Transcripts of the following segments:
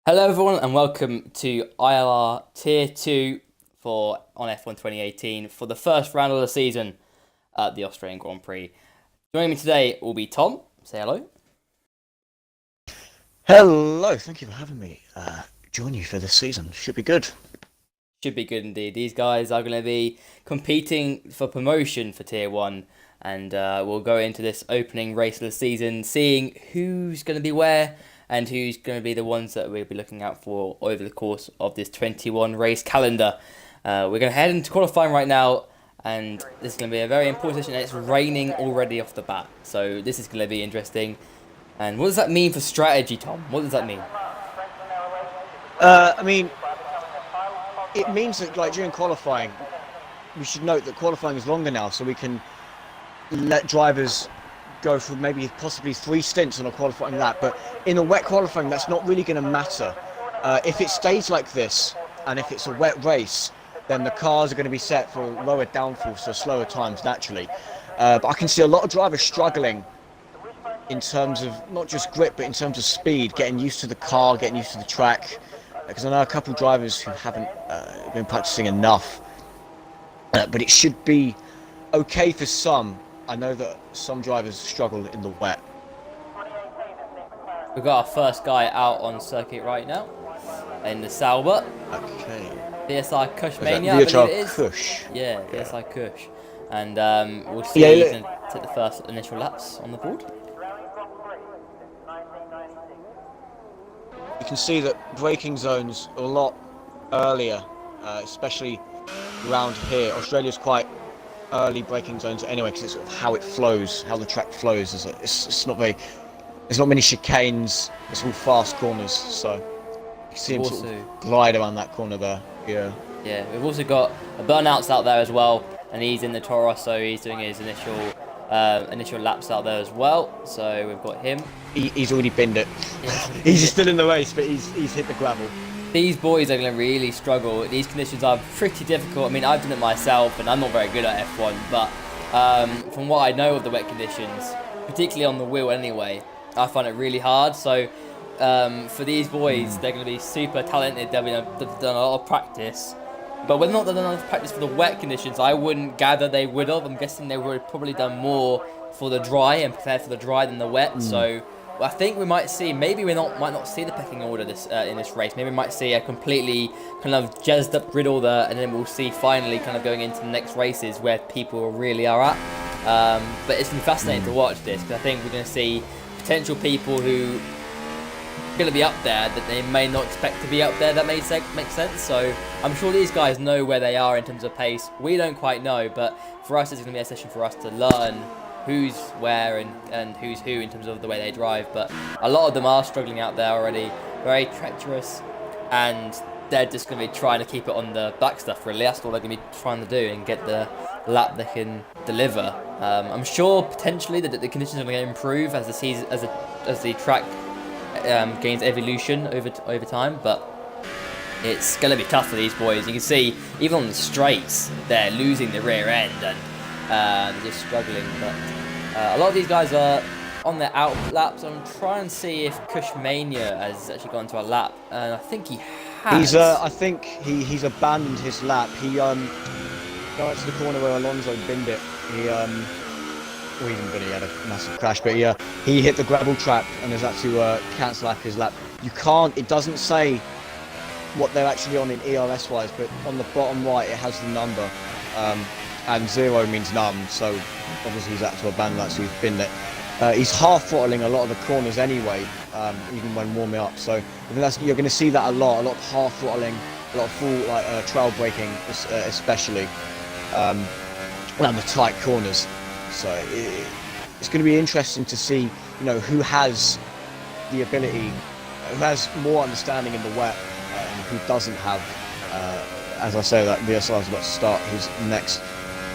Hello everyone and welcome to ILR Tier 2 on F1 2018 for the first round of the season at the Australian Grand Prix. Joining me today will be Tom. Say hello. Hello, thank you for having me join you for this season. Should be good. Should be good indeed. These guys are going to be competing for promotion for Tier 1 and we'll go into this opening race of the season seeing who's going to be where and who's going to be the ones that we'll be looking out for over the course of this 21 race calendar. We're going to head into qualifying right now, and this is going to be a very important session, and it's raining already off the bat, so this is going to be interesting. And what does that mean for strategy, Tom? What does that mean? It means that during qualifying, we should note that qualifying is longer now, so we can let drivers go for maybe possibly 3 stints on a qualifying lap. But in a wet qualifying, that's not really going to matter. If it stays like this, and if it's a wet race, then the cars are going to be set for lower downforce, so slower times naturally. But I can see a lot of drivers struggling in terms of not just grip, but in terms of speed, getting used to the car, getting used to the track. Because I know a couple of drivers who haven't been practicing enough. But it should be okay for some. I know that some drivers struggle in the wet. We've got our first guy out on circuit right now in the Sauber. Okay. BSI Kush Mania, I believe it is. Kush. Yeah, BSI Kush. And we'll see who's going to take the first initial laps on the board. You can see that braking zones are a lot earlier, especially around here. Australia's quite early braking zones anyway, because it's sort of how it flows, how the track flows. It's not very, there's not many chicanes. It's all fast corners, so you can see him sort of glide around that corner there. Yeah, we've also got a Burnouts out there as well, and he's in the Toro, so he's doing his initial laps out there as well. So we've got him. He's already binned it. He's still in the race, but he's hit the gravel. These boys are going to really struggle. These conditions are pretty difficult. I mean, I've done it myself, and I'm not very good at F1, but from what I know of the wet conditions, particularly on the wheel anyway, I find it really hard. So for these boys, they're going to be super talented. They've done a lot of practice, but whether or not they've done enough practice for the wet conditions, I wouldn't gather they would have. I'm guessing they would have probably done more for the dry and prepared for the dry than the wet. So I think we might see, maybe might not see the pecking order in this race. Maybe we might see a completely kind of jazzed up grid order, and then we'll see finally kind of going into the next races where people really are at. But it's been fascinating to watch this, because I think we're going to see potential people who are going to be up there that they may not expect to be up there. That makes sense. So I'm sure these guys know where they are in terms of pace. We don't quite know, but for us, it's going to be a session for us to learn who's where and who's who in terms of the way they drive. But a lot of them are struggling out there already, very treacherous, and they're just going to be trying to keep it on the back stuff, really. That's all they're going to be trying to do, and get the lap they can deliver. I'm sure potentially that the conditions are going to improve as the track gains evolution over time, but it's going to be tough for these boys. You can see even on the straights they're losing the rear end and just struggling. But a lot of these guys are on their out laps. I'm trying to see if Kushmania has actually gone to a lap, and I think he has. I think he's abandoned his lap. He got out to the corner where Alonso binned it. He didn't bin it, he had a massive crash, but he hit the gravel trap and has had to cancel out his lap. You can't, it doesn't say what they're actually on in ERS wise, but on the bottom right it has the number. And 0 means none, so obviously he's had to abandon that, so he's binned it. He's half throttling a lot of the corners anyway, even when warming up, so you're going to see that a lot of half throttling, a lot of full trail braking, especially around the tight corners. So it's going to be interesting to see, who has the ability, who has more understanding in the wet, and who doesn't have. As I say, that VSR is about to start his next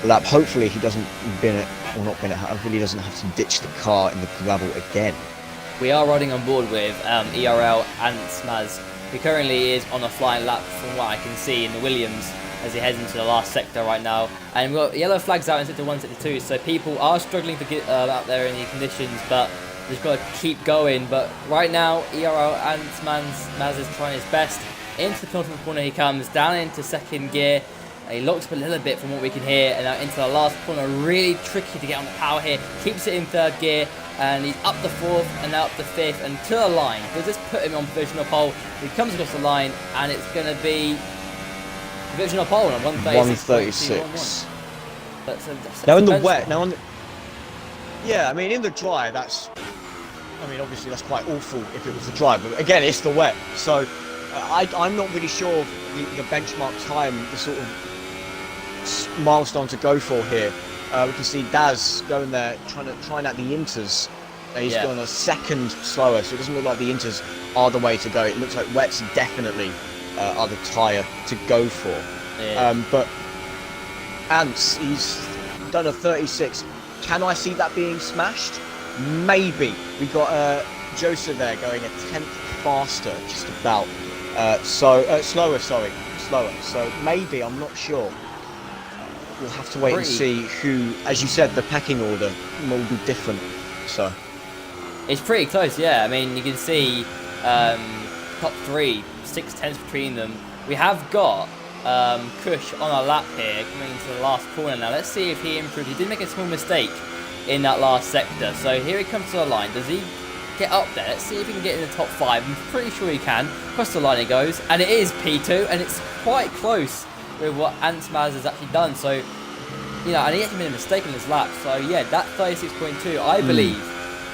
lap. Hopefully he doesn't bin it, or not bin it, hopefully he doesn't have to ditch the car in the gravel again. We are riding on board with ERL and Smaz, who currently is on a flying lap from what I can see in the Williams as he heads into the last sector right now. And we've got yellow flags out in sector 1, sector 2, so people are struggling to get out there in the conditions, but Just got to keep going. But right now, ERL and Maz is trying his best. Into the penultimate corner he comes, down into second gear. He locks up a little bit from what we can hear, and now into the last corner. Really tricky to get on the power here. Keeps it in third gear, and he's up the fourth, and now up the fifth, and to the line. Does this put him on provisional pole? He comes across the line, and it's going to be provisional pole on 136. Now in the wet, yeah, I mean in the dry, obviously that's quite awful if it was the dry, but again, it's the wet, so I'm not really sure of the benchmark time, the sort of milestone to go for here. We can see Daz going there, trying out the inters. He's going a second slower, so it doesn't look like the inters are the way to go. It looks like wets definitely are the tyre to go for. Yeah. But Ants, he's done a 36. Can I see that being smashed? Maybe. We got Joseph there going a tenth faster, just about. Slower. So maybe, I'm not sure. We'll have to wait and see who, as you said, the pecking order will be different. So it's pretty close, yeah. I mean, you can see top 3, 6 tenths between them. We have got Kush on our lap here, coming into the last corner now. Let's see if he improves. He did make a small mistake in that last sector. So here he comes to the line. Does he get up there? Let's see if he can get in the top 5. I'm pretty sure he can. Across the line he goes, and it is P2, and it's quite close with what Antmaz has actually done. So, you know, and he actually made a mistake in his lap. So yeah, that 36.2, I believe,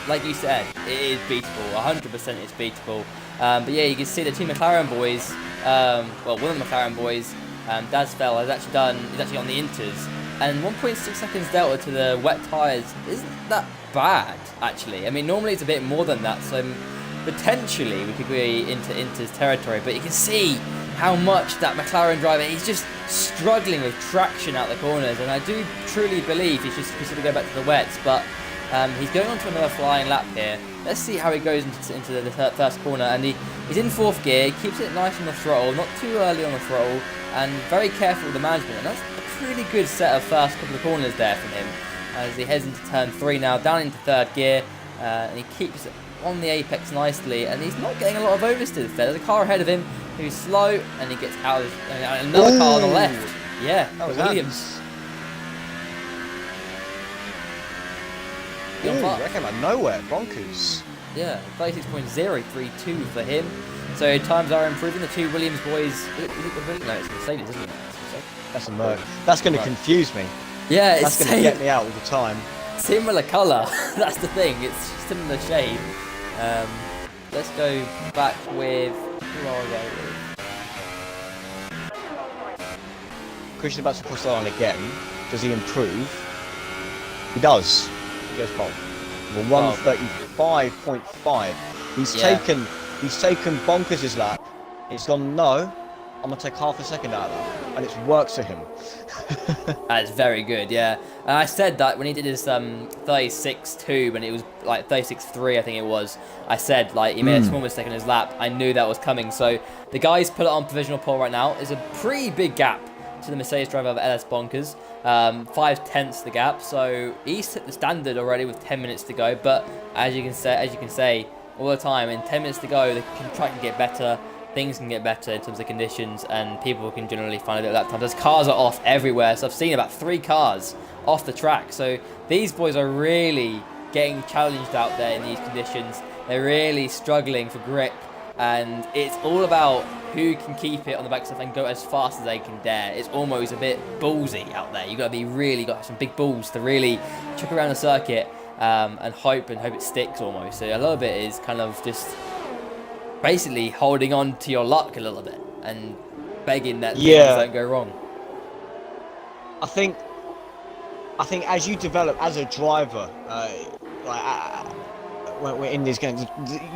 like you said, it is beatable. 100% it's beatable. But yeah, you can see the two McLaren boys, well, one of the McLaren boys, Dazfell, he's actually on the inters. And 1.6 seconds delta to the wet tyres isn't that bad, actually. I mean, normally it's a bit more than that, so potentially we could be into inters territory. But you can see how much that McLaren driver, he's just struggling with traction out the corners. And I do truly believe he should sort of go back to the wets, but he's going on to another flying lap here. Let's see how he goes into the first corner. And he's in fourth gear, keeps it nice on the throttle, not too early on the throttle, and very careful with the management. And that's a really good set of first couple of corners there from him, as he heads into turn 3 now, down into third gear, and he keeps it on the apex nicely, and he's not getting a lot of oversteers there. There's a car ahead of him who's slow, and he gets out of another car on the left. Yeah, that was Williams. That came out of nowhere, bonkers. Yeah, 36.032 for him. So times are improving. The two Williams boys. Is it the Williams? No, it's Mercedes, isn't it? That's a Merc. That's going to confuse me. Yeah, that's going to get me out all the time. Similar colour. That's the thing. It's similar shade. Let's go back with. Who are they with? Christian about to cross the line again. Does he improve? He does. He goes pole. Well, 135.5. He's taken Bonkers' lap. It's gone, no, I'm going to take half a second out of that. And it's worked for him. That's very good, yeah. And I said that when he did his 36.2, when it was like 36.3, I think it was. I said, like, he made a small mistake in his lap. I knew that was coming. So the guys put it on provisional pole right now. There's a pretty big gap to the Mercedes driver of LS Bonkers. 5 tenths the gap. So he set the standard already with 10 minutes to go. But as you can say all the time, in 10 minutes to go, the track can get better. Things can get better in terms of conditions, and people can generally find a little lap time. There's cars are off everywhere, so I've seen about 3 cars off the track. So these boys are really getting challenged out there in these conditions. They're really struggling for grip, and it's all about who can keep it on the back stuff and go as fast as they can dare. It's almost a bit ballsy out there. You've got to be got some big balls to really chuck around the circuit and hope it sticks almost. So a lot of it is kind of just basically holding on to your luck a little bit and begging that things don't go wrong. I think as you develop as a driver, when we're in these games,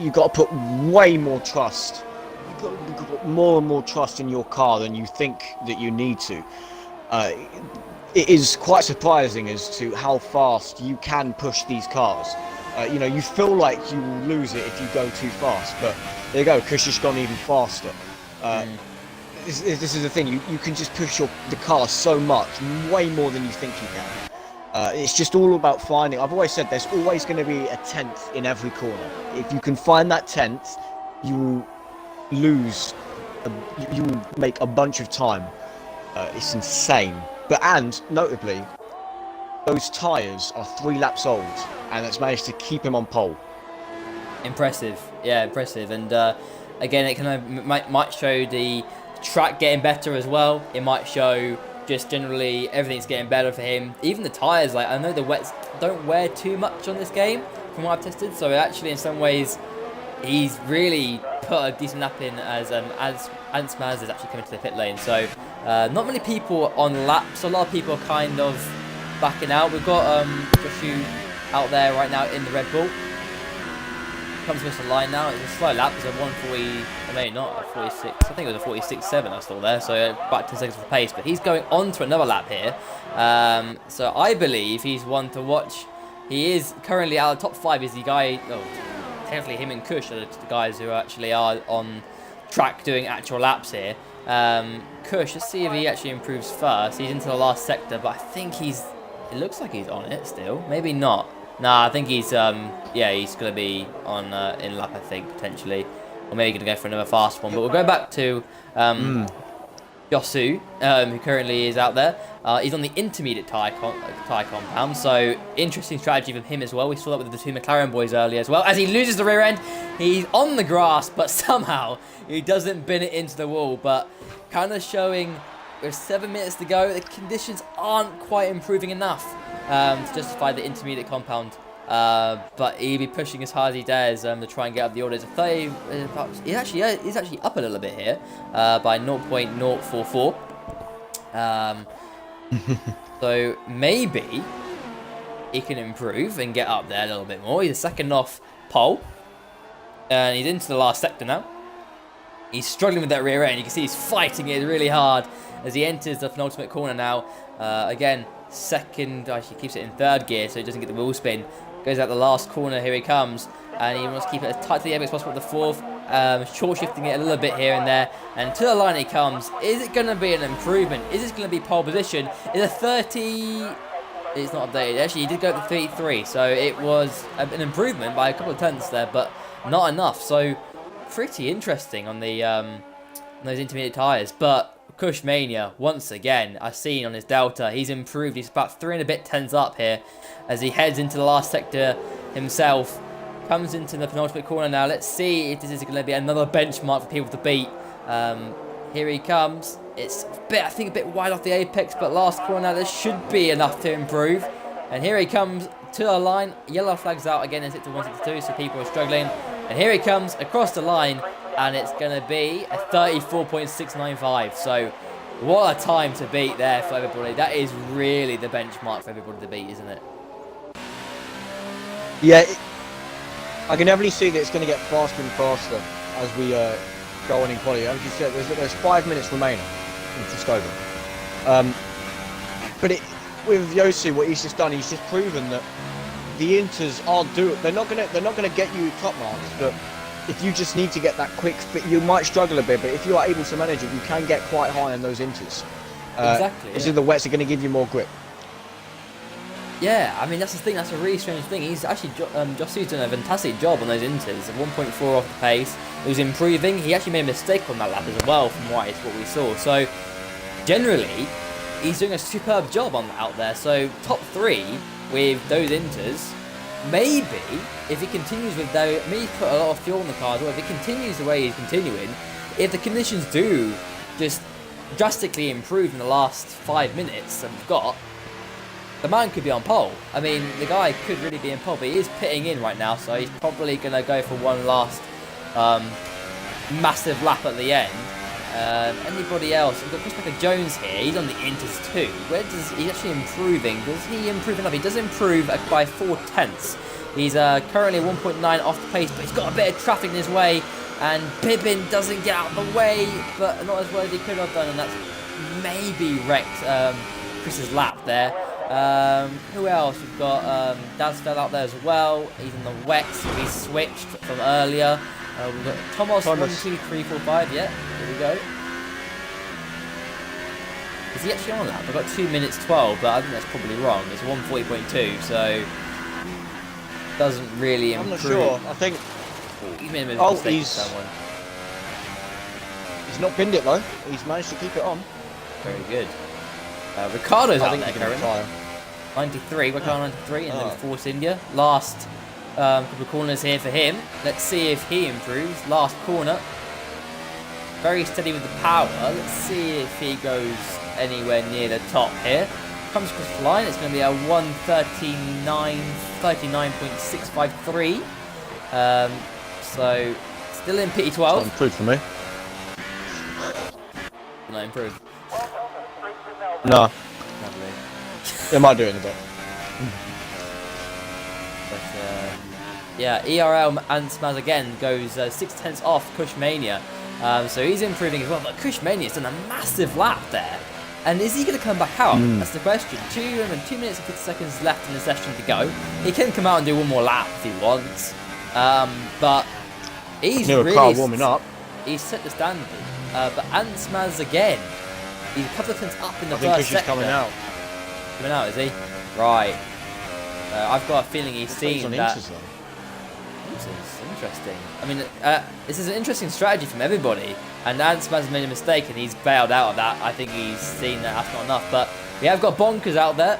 you've got to put way more trust. You've got to put more and more trust in your car than you think that you need to. It is quite surprising as to how fast you can push these cars. You feel like you will lose it if you go too fast, but there you go, Kush's gone even faster. This is the thing, you can just push the car so much, way more than you think you can. It's just all about finding. I've always said there's always going to be a 10th in every corner. If you can find that 10th, you will lose. You will make a bunch of time. It's insane. And notably, those tyres are 3 laps old, and it's managed to keep him on pole. Impressive, yeah, impressive. And again, it kind of might show the track getting better as well. It might show just generally everything's getting better for him. Even the tyres, like I know the wets don't wear too much on this game from what I've tested. So actually, in some ways, he's really put a decent lap in as Maz is actually coming to the pit lane. So not many people on laps. A lot of people are kind of backing out. We've got Joshua out there right now in the Red Bull. Comes across the line now. It's a slow lap. It's a 140, or maybe not, a 46. I think it was a 46.7 I saw there. So about 10 seconds of pace. But he's going on to another lap here. So I believe he's one to watch. He is currently out of the top 5. Is the guy? Oh, technically him and Kush are the guys who actually are on track doing actual laps here. Kush, let's see if he actually improves first. He's into the last sector, but I think it looks like he's on it still. Maybe not. Nah, I think he's, yeah, he's going to be on in lap, I think, potentially. Or maybe going to go for another fast one. But we'll go back to Yosu, who currently is out there. He's on the intermediate tyre compound, so interesting strategy from him as well. We saw that with the 2 McLaren boys earlier as well. As he loses the rear end, he's on the grass, but somehow he doesn't bin it into the wall. But kind of showing with 7 minutes to go, the conditions aren't quite improving enough to justify the intermediate compound. But he'll be pushing as hard as he dares to try and get up the orders. He's actually up a little bit here by 0.044. So maybe he can improve and get up there a little bit more. He's a second off pole, and he's into the last sector now. He's struggling with that rear end. You can see he's fighting it really hard as he enters the penultimate corner now. Again, second, actually keeps it in third gear so he doesn't get the wheel spin. Goes out the last corner, here he comes. And he wants to keep it as tight to the air as possible at the fourth. Short shifting it a little bit here and there. And to the line he comes. Is it going to be an improvement? Is this going to be pole position? Is a 30... It's not updated. Actually, he did go to 33. So it was an improvement by a couple of tenths there, but not enough. So pretty interesting on the those intermediate tyres. But Kush Mania, once again, I've seen on his Delta, he's improved. He's about 3 and a bit tenths up here as he heads into the last sector himself. Comes into the penultimate corner now. Let's see if this is going to be another benchmark for people to beat. Here he comes. It's I think a bit wide off the apex, but last corner now, there should be enough to improve. And here he comes to the line. Yellow flags out again in sector 162, so people are struggling. And here he comes across the line, and it's going to be a 34.695. So what a time to beat there for everybody. That is really the benchmark for everybody to beat, isn't it? Yeah, I can definitely see that it's going to get faster and faster as we go on in quality. As you said, there's 5 minutes remaining in just over. But with Yosu, what he's just done, he's just proven that the Inters are they're not gonna get you top marks, but if you just need to get that quick fit, you might struggle a bit. But if you are able to manage it, you can get quite high on those Inters. Exactly. Yeah. The wets are going to give you more grip. Yeah, I mean, that's the thing. That's a really strange thing. He's actually, Josu's done a fantastic job on those Inters. 1.4 off the pace. He was improving. He actually made a mistake on that lap as well, from what we saw. So, generally, he's doing a superb job out there. So, top 3 with those Inters. Maybe, if he continues with those, maybe put a lot of fuel in the car as well. If he continues the way he's continuing, if the conditions do just drastically improve in the last 5 minutes that we've got, the man could be on pole. I mean, the guy could really be in pole, but he is pitting in right now, so he's probably going to go for one last massive lap at the end. Anybody else? We've got Christopher Jones here. He's on the Inters too. He's actually improving? Does he improve enough? He does improve by 4 tenths. He's currently 1.9 off the pace, but he's got a bit of traffic in his way, and Bibbin doesn't get out of the way, but not as well as he could have done, and that's maybe wrecked Chris's lap there. Who else? We've got Dasfell out there as well. He's in the wets. He's switched from earlier. We've got Thomas 1, 2, 3, 4, 5. Yeah, here we go. Is he actually on a lap? I've got 2 minutes 12, but I think that's probably wrong. It's 1:40.2, so doesn't really improve. I'm not sure. I think. He's made a bit of a mistake with someone. He's not binned it though. He's managed to keep it on. Very good. Ricardo's out there, Karen. 93, Ricardo 93, and then Force India. Last couple of corners here for him. Let's see if he improves. Last corner. Very steady with the power. Let's see if he goes anywhere near the top here. Comes across the line. It's going to be a 1:39.653. So still in P12. Not improved for me. Not improved. No. Lovely. It might do it in a bit. But yeah, ERL and Smaz again goes 6/10 off Cushmania. So he's improving as well. But Cushmania's done a massive lap there. And is he going to come back out? That's the question. 2 minutes and 50 seconds left in the session to go. He can come out and do one more lap if he wants. But he's New really car warming up. He's set the standard. But Smaz again. He's a couple of tenths up in the I first think sector. coming out. Coming out, is he? Right. I've got a feeling he's seen that. Interesting. I mean, this is an interesting strategy from everybody, and Smaz has made a mistake and he's bailed out of that. I think he's seen that that's not enough, but we have got Bonkers out there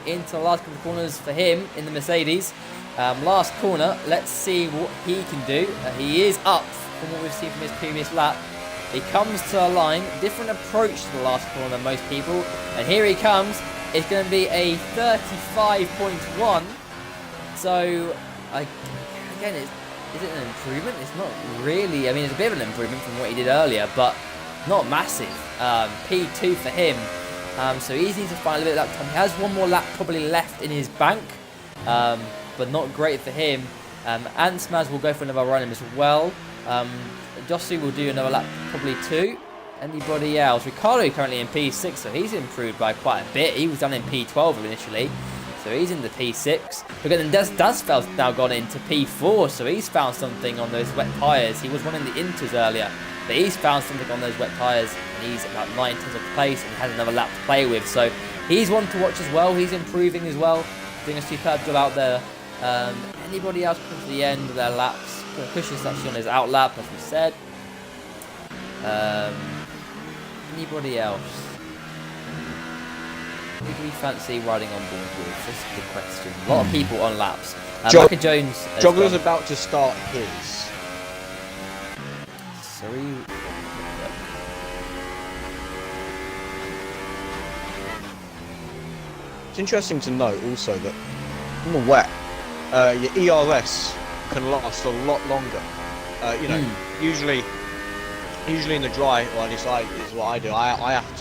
into the last couple of corners for him in the Mercedes. Last corner, let's see what he can do. He is up from what we've seen from his previous lap. He comes to a line, different approach to the last corner than most people, and here he comes. It's going to be a 35.1. So, again, is it an improvement? It's not really. I mean, it's a bit of an improvement from what he did earlier, but not massive. P2 for him. So he needs to find a little bit of lap time. He has one more lap probably left in his bank, but not great for him. And Smaz will go for another run as well. Jossie will do another lap, probably 2. Anybody else? Ricardo currently in P6, so he's improved by quite a bit. He was done in P12 initially, so he's in the P6. But then Dasfeld's now gone into P4, so he's found something on those wet tyres. He was running the Inters earlier, but he's found something on those wet tyres, and he's about 9 tenths of place, and he has another lap to play with. So he's one to watch as well. He's improving as well, doing a superb job out there. Anybody else comes to the end of their laps? Cushion's actually on his out lap, as we said. Anybody else? Who do we fancy riding on board with? That's a good question. A lot of people on laps. Micah Jones. Joggler's about to start his. Sorry. It's interesting to note also that in the wet, your ERS can last a lot longer. You know, usually in the dry, or at least is what I do. I have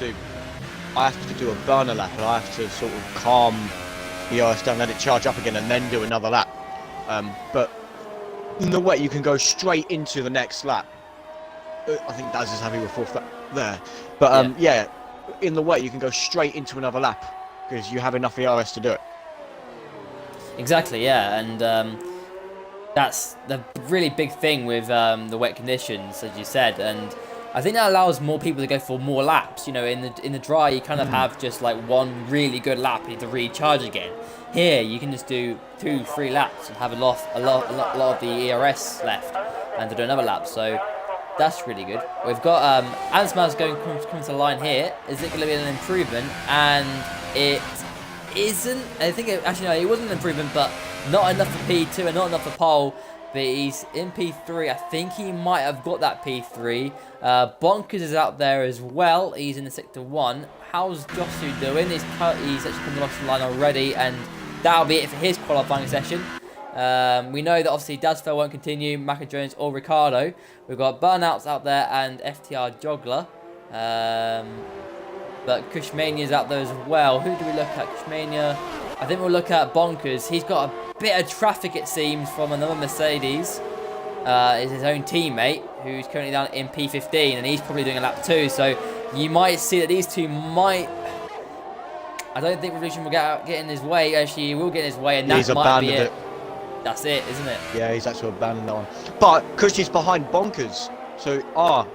to do a burner lap, and I have to sort of calm the ERS down, let it charge up again, and then do another lap. But in the wet, you can go straight into the next lap. I think Daz is happy with fourth lap there. But yeah, in the wet, you can go straight into another lap because you have enough ERS to do it. Exactly, yeah, and that's the really big thing with the wet conditions, as you said, and I think that allows more people to go for more laps. You know, in the dry, you kind of have just like one really good lap, you need to recharge again. Here, you can just do 2-3 laps and have a lot of the ERS left, and to do another lap. So that's really good. We've got Ansmaz coming to the line here. Is it going to be an improvement? And it isn't. I think it wasn't an improvement, but not enough for P2 and not enough for pole. But he's in P3. I think he might have got that P3. Bonkers is out there as well. He's in the sector 1. How's Josu doing? He's actually come across the line already, and that'll be it for his qualifying session. We know that obviously Dasfell won't continue, Micah Jones or Ricardo. We've got Burnouts out there and FTR Joggler. But Cushmania's out there as well. Who do we look at? Cushmania. I think we'll look at Bonkers. He's got a bit of traffic, it seems, from another Mercedes. Is his own teammate, who's currently down in P15, and he's probably doing a lap 2. So you might see that these two might... I don't think Revolution will get in his way. Actually, he will get in his way, and that might be it. That's it, isn't it? Yeah, he's actually abandoned that one. But Cushy's behind Bonkers. So,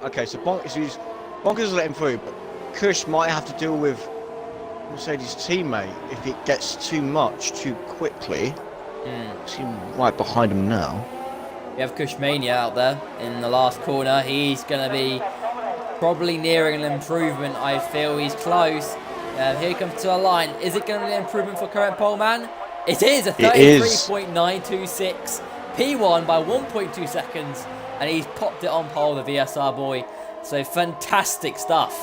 okay, so Bonkers has let him through, but Kush might have to deal with Mercedes' teammate if it gets too much too quickly. See him right behind him now. We have Kushmania out there in the last corner. He's going to be probably nearing an improvement. I feel he's close. Here he comes to a line. Is it going to be an improvement for current pole man? It is a 33.926 P1 by 1.2 seconds, and he's popped it on pole, the VSR boy. So fantastic stuff,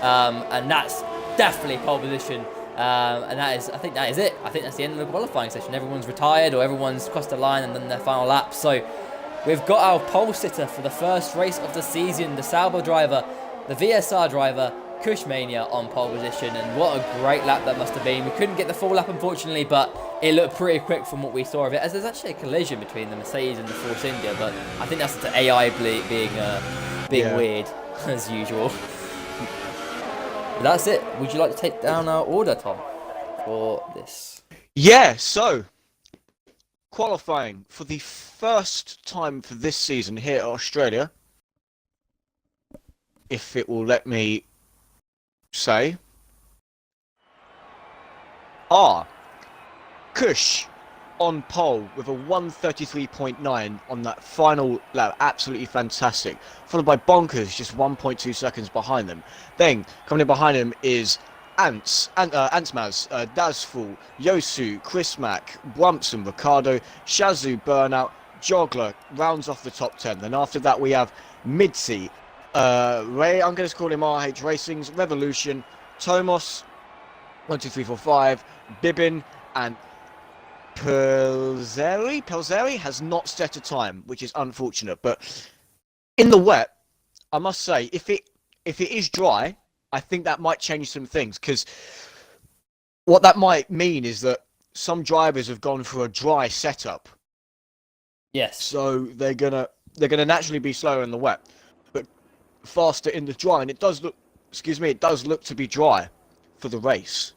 and that's definitely pole position. And I think that is it. I think that's the end of the qualifying session. Everyone's retired or everyone's crossed the line and then their final lap. So we've got our pole sitter for the first race of the season, the Sauber driver, the VSR driver, Kushmania on pole position. And what a great lap that must have been. We couldn't get the full lap, unfortunately, but it looked pretty quick from what we saw of it, as there's actually a collision between the Mercedes and the Force India. But I think that's the AI being weird, as usual. But that's it. Would you like to take down our order, Tom, for this? Yeah, so qualifying for the first time for this season here at Australia, if it will let me say, Kush on pole with a 133.9 on that final lap, absolutely fantastic. Followed by Bonkers, just 1.2 seconds behind them. Then coming in behind him is Antsmaz, Dazful, Yosu, Chris Mack, Brumpson, Ricardo, Shazu, Burnout, Jogler rounds off the top 10. Then after that we have Midsi, Ray, I'm going to call him RH Racing's, Revolution, Tomos, 1, 2, 3, 4, 5, Bibbin, and Pelzeri has not set a time, which is unfortunate. But in the wet, I must say, if it is dry, I think that might change some things, because what that might mean is that some drivers have gone for a dry setup. Yes. So they're gonna naturally be slower in the wet, but faster in the dry, and it does look to be dry for the race.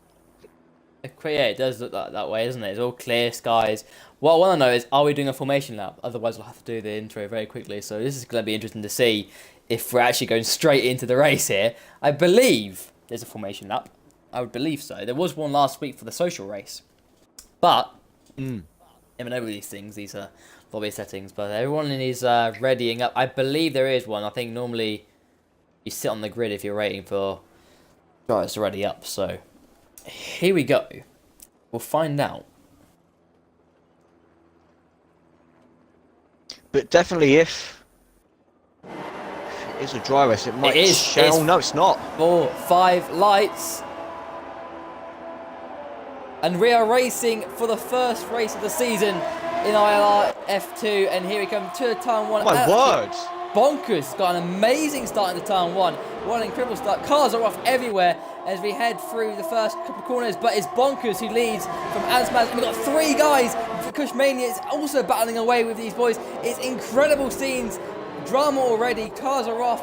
Yeah, it does look that way, doesn't it? It's all clear skies. What I want to know is, are we doing a formation lap? Otherwise, we'll have to do the intro very quickly. So this is going to be interesting to see if we're actually going straight into the race here. I believe there's a formation lap. I would believe so. There was one last week for the social race. But, never know with these things. These are lobby settings. But everyone is readying up. I believe there is one. I think normally you sit on the grid if you're waiting for drivers to ready up. So here we go. We'll find out. But definitely if it is a dry race, it might shell. No, it's not. 4, 5 lights. And we are racing for the first race of the season in ILRF2. And here we come to turn 1. Oh my word. Bonkers got an amazing start into turn 1. What an incredible start. Cars are off everywhere as we head through the first couple of corners, but it's Bonkers who leads from Ansmaz. And we've got 3 guys. Kushmania is also battling away with these boys. It's incredible scenes. Drama already. Cars are off.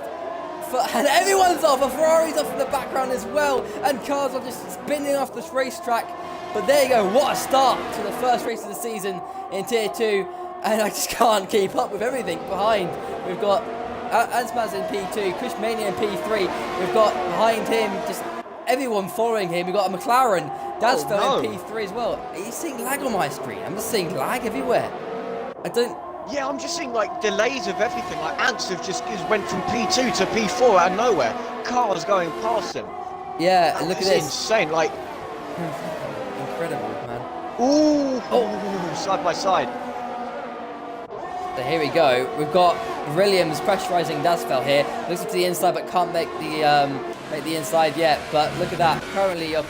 And everyone's off. A Ferrari's off in the background as well. And cars are just spinning off this racetrack. But there you go. What a start to the first race of the season in Tier 2. And I just can't keep up with everything behind. We've got Ansmaz in P2, Kushmania in P3. We've got behind him just everyone following him. We've got a McLaren. Dazfell in P3 as well. Are you seeing lag on my screen? I'm just seeing lag everywhere. Yeah, I'm just seeing like delays of everything. Like Ants have just went from P2 to P4 out of nowhere. Cars going past him. Yeah, look at this. Insane. Like incredible, man. Ooh, side by side. So here we go. We've got Williams pressurising Dazfell here. Looks to the inside, but can't make the inside yet. But look at that. Currently, the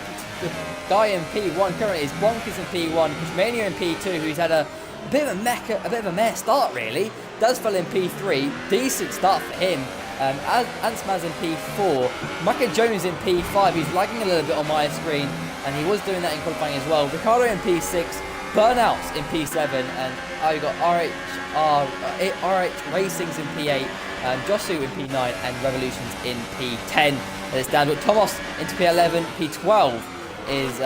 guy in P1 currently is Bonkers in P1, Kushmania in P2, who's had a bit of a meh start really. Dazfell in P3, decent start for him. Ansmaz in P4, Micah Jones in P5. He's lagging a little bit on my screen, and he was doing that in qualifying as well. Ricardo in P6, Burnouts in P7, and you got RH Racing's in P8, Josu in P9, and Revolutions in P10. And it's down to Tomos into P11, P12 is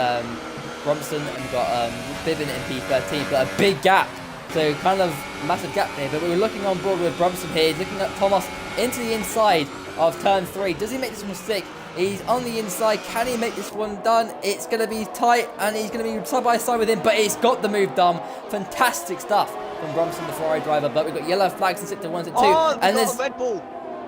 Bromson, and we've got Bibbin in P13, but a big gap. So kind of massive gap there, but we were looking on board with Bromson here, looking at Tomos into the inside of turn 3. Does he make this mistake? He's on the inside. Can he make this one done? It's going to be tight, and he's going to be side by side with him, but he's got the move done. Fantastic stuff from Bromson, the Ferrari driver. But we've got yellow flags in sector 1 and 2. Oh, and there's Red Bull.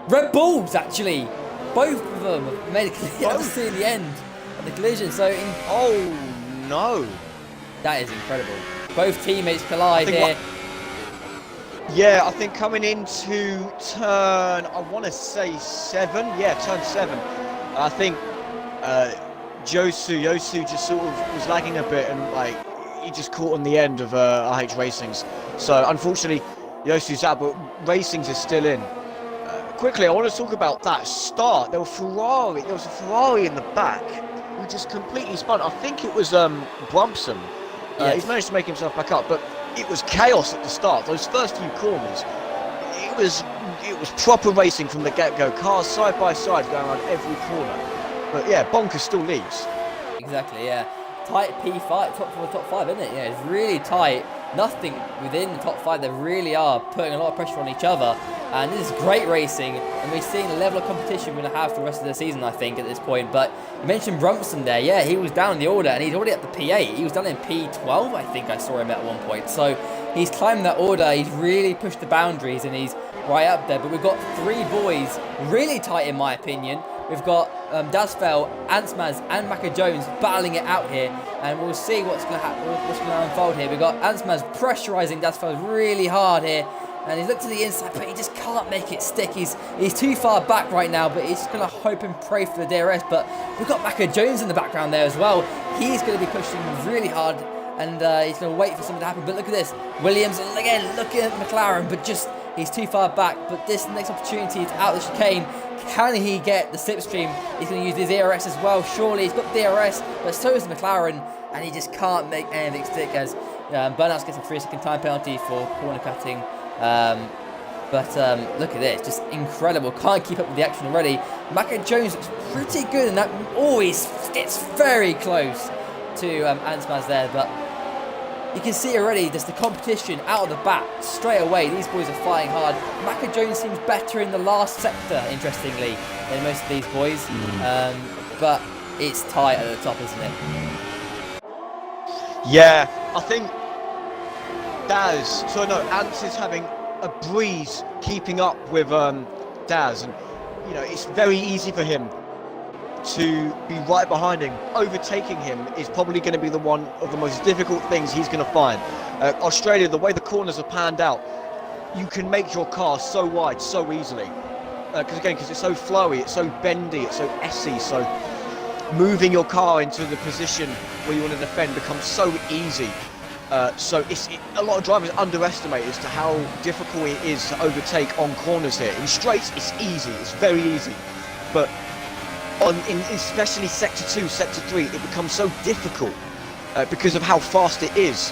Red Bulls, actually. Both of them made it clear to see in the end of the collision. So, oh, no. That is incredible. Both teammates collide here. Yeah, I think coming into turn, I want to say 7. Yeah, turn 7. I think Yosu just sort of was lagging a bit, and like he just caught on the end of RH Racing's. So unfortunately, Yosu's out, but Racing's is still in. Quickly, I want to talk about that start. There was a Ferrari in the back who just completely spun. I think it was Bromson. Yes. He's managed to make himself back up, but it was chaos at the start. Those first few corners, it was proper racing from the get-go. Cars side by side going around every corner. But yeah, Bonkers still leads. Exactly, yeah. Tight P5, top 5, isn't it? Yeah, it's really tight. Nothing within the top 5. They really are putting a lot of pressure on each other. And this is great racing, and we're seeing the level of competition we're going to have for the rest of the season, I think, at this point. But you mentioned Bromson there. Yeah, he was down in the order, and he's already at the P8. He was down in P12, I think I saw him at one point. So he's climbed that order. He's really pushed the boundaries, and he's right up there. But we've got 3 boys really tight, in my opinion. We've got Dasfell, Ansmaz, and Maka Jones battling it out here, and we'll see what's going to unfold here. We've got Ansmaz pressurising Dasfell really hard here, and he's looked to the inside, but he just can't make it stick. He's too far back right now, but he's just going to hope and pray for the DRS. But we've got Maka Jones in the background there as well. He's going to be pushing really hard, and he's going to wait for something to happen. But look at this, Williams again looking at McLaren, but just he's too far back. But this next opportunity is out the chicane. Can he get the slipstream? He's going to use his DRS as well. Surely he's got DRS, but so is McLaren, and he just can't make anything stick as Burnouts gets a 3-second time penalty for corner cutting. But look at this, just incredible. Can't keep up with the action already. Maka Jones looks pretty good, and that always gets very close to Ansmaz there, but you can see already just the competition out of the bat straight away. These boys are fighting hard. Maka Jones seems better in the last sector, interestingly, than most of these boys. But it's tight at the top, isn't it? Yeah, I think Ants is having a breeze keeping up with Daz, and you know it's very easy for him to be right behind him. Overtaking him is probably going to be one of the most difficult things he's going to find. Australia, the way the corners are panned out, you can make your car so wide so easily. Because it's so flowy, it's so bendy, it's so essy, so moving your car into the position where you want to defend becomes so easy. So a lot of drivers underestimate as to how difficult it is to overtake on corners here. In straights, it's easy, it's very easy. But especially sector 2, sector 3, it becomes so difficult because of how fast it is.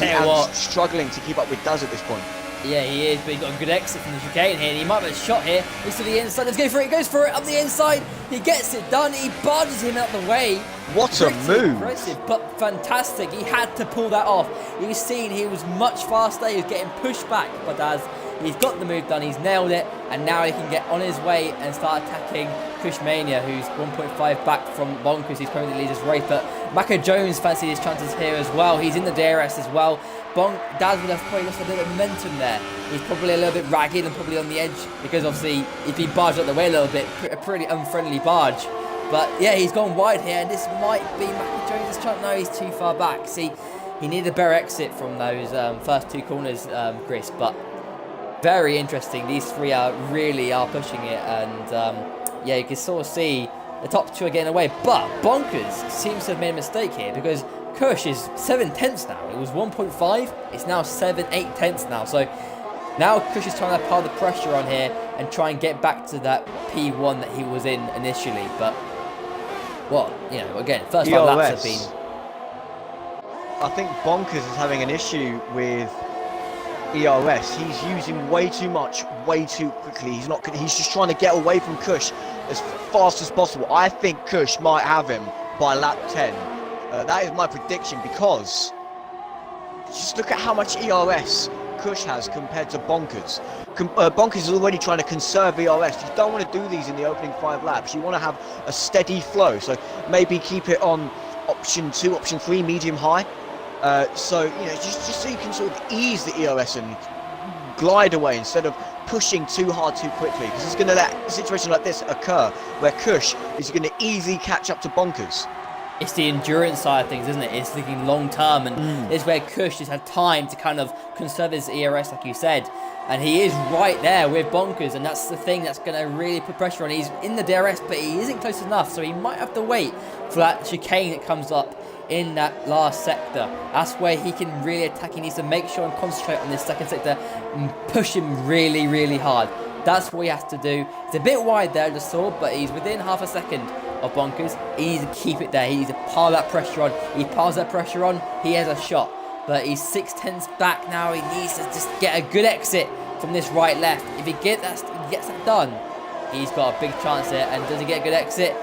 And struggling to keep up with Daz at this point. Yeah, he is, but he got a good exit from the chicane here, and he might have a shot here. He's to the inside, let's go for it, he goes for it up the inside, he gets it done, he barges him out the way. What a move! Impressive, but fantastic, he had to pull that off. He was seen, he was much faster, he was getting pushed back by Daz. He's got the move done, he's nailed it, and now he can get on his way and start attacking Kushmania, who's 1.5 back from Bonkers, who's currently leads his race. But Maka Jones fancies his chances here as well. He's in the DRS as well. Daz would have probably lost a bit of momentum there. He's probably a little bit ragged and probably on the edge because obviously he's been barged out the way a little bit, a pretty unfriendly barge. But yeah, he's gone wide here, and this might be Maka Jones' chance. No, he's too far back. See, he needed a better exit from those first 2 corners, Chris, but very interesting. These 3 really are pushing it, and yeah, you can sort of see the top 2 are getting away. But Bonkers seems to have made a mistake here because Kush is 7 tenths now. It was 1.5. It's now 7-8 tenths now. So now Kush is trying to pile the pressure on here and try and get back to that P1 that he was in initially. But again, first 5 laps have been. I think Bonkers is having an issue with ERS. He's using way too much, way too quickly. He's just trying to get away from Kush as fast as possible. I think Kush might have him by lap 10. That is my prediction, because just look at how much ERS Kush has compared to Bonkers. Bonkers is already trying to conserve ERS. You don't want to do these in the opening 5 laps. You want to have a steady flow. So maybe keep it on option 2, option 3, medium high. So, you know, just so you can sort of ease the ERS and glide away instead of pushing too hard too quickly, because it's going to let a situation like this occur where Kush is going to easily catch up to Bonkers. It's the endurance side of things, isn't it? It's thinking long term, and it's where Kush has had time to kind of conserve his ERS, like you said. And he is right there with Bonkers, and that's the thing that's going to really put pressure on. He's in the DRS, but he isn't close enough, so he might have to wait for that chicane that comes up in that last sector. That's where he can really attack. He needs to make sure and concentrate on this second sector and push him really, really hard. That's what he has to do. It's a bit wide there, I just saw, but he's within half a second of Bonkers. He needs to keep it there. He needs to pile that pressure on. He piles that pressure on, he has a shot. But he's 6/10 back now. He needs to just get a good exit from this right left. If he gets that done, he's got a big chance here. And does he get a good exit?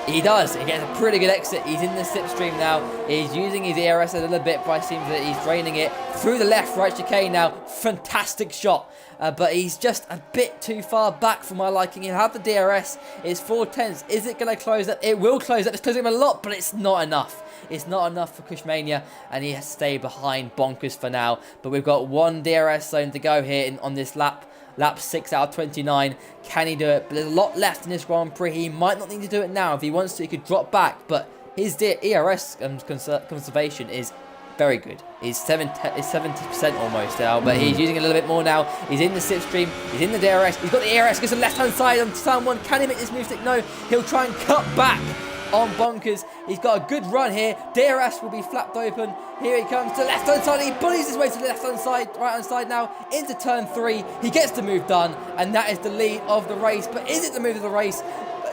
He does. He gets a pretty good exit. He's in the slipstream now. He's using his ERS a little bit, but it seems that he's draining it through the left-right chicane now. Fantastic shot. But he's just a bit too far back for my liking. He'll have the DRS. It's 4/10. Is it going to close that? It will close that. It's closing him a lot, but it's not enough. It's not enough for Kushmania, and he has to stay behind Bonkers for now. But we've got one DRS zone to go here on this lap. Lap 6 out of 29. Can he do it? But there's a lot left in this Grand Prix. He might not need to do it now. If he wants to, he could drop back. But his ERS conservation is very good. He's 70% almost now, but he's using it a little bit more now. He's in the slipstream. He's in the DRS. He's got the ERS. Goes to the left-hand side on someone. Can he make this move stick? No. He'll try and cut back on Bonkers. He's got a good run here. DRS will be flapped open. Here he comes to the left-hand side. He bullies his way to the left-hand side, right-hand side now, into turn 3. He gets the move done, and that is the lead of the race. But is it the move of the race?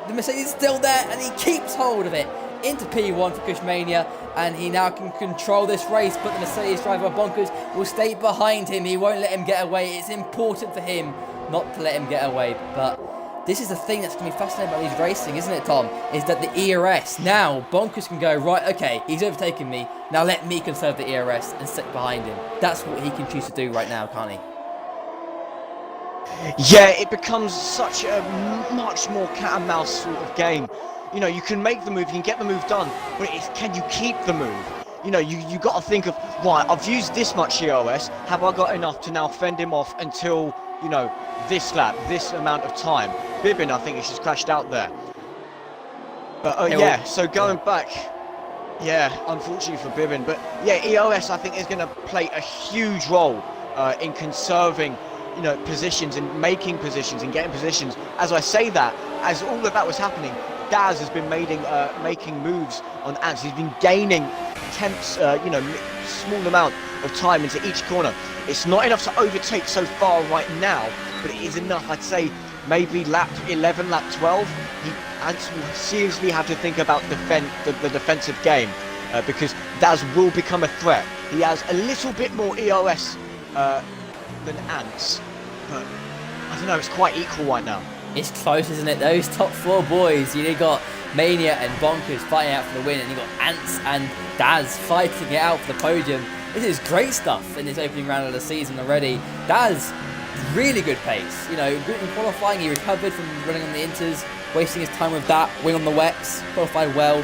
The Mercedes is still there, and he keeps hold of it into P1 for Kushmania, and he now can control this race. But the Mercedes driver, Bonkers, will stay behind him. He won't let him get away. It's important for him not to let him get away. But this is the thing that's going to be fascinating about these racing, isn't it, Tom? Is that the ERS, now Bonkers can go, right, okay, he's overtaken me. Now let me conserve the ERS and stick behind him. That's what he can choose to do right now, can't he? Yeah, it becomes such a much more cat and mouse sort of game. You know, you can make the move, you can get the move done, but it's, can you keep the move? You know, you got to think of, right, I've used this much ERS, have I got enough to now fend him off until, you know, this lap, this amount of time? Bibbin, I think, he's just crashed out there. But yeah, so going back, yeah, unfortunately for Bibbin, but yeah, ERS I think is going to play a huge role in conserving, you know, positions and making positions and getting positions. As I say that, as all of that was happening, Daz has been making moves on ants. He's been gaining temps, you know, small amount of time into each corner. It's not enough to overtake so far right now, but it is enough. I'd say maybe lap 11, lap 12, Ants will seriously have to think about the defensive game, because Daz will become a threat. He has a little bit more ERS than Ants, but I don't know, it's quite equal right now. It's close, isn't it? Those top 4 boys, you got Mania and Bonkers fighting out for the win, and you got Ants and Daz fighting it out for the podium. This is great stuff in this opening round of the season already. Daz, really good pace. You know, good in qualifying, he recovered from running on the inters, wasting his time with that, wing on the wets, qualified well.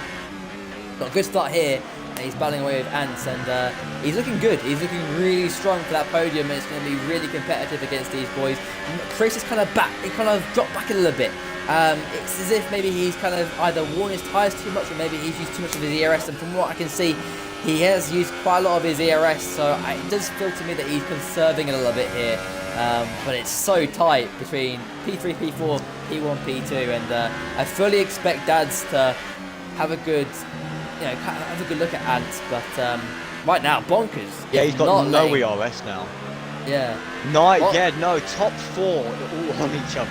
Got a good start here, and he's battling away with Ants, and he's looking good. He's looking really strong for that podium, and it's going to be really competitive against these boys. Chris is kind of back, he kind of dropped back a little bit. It's as if maybe he's kind of either worn his tyres too much, or maybe he's used too much of his ERS, and from what I can see, he has used quite a lot of his ERS, so it does feel to me that he's conserving a little bit here. But it's so tight between P3, P4, P1, P2, and I fully expect Dads to have a good, you know, have a good look at Ants. But right now, Bonkers. Yeah, he's got no ERS now. Yeah. No, top 4 all on each other.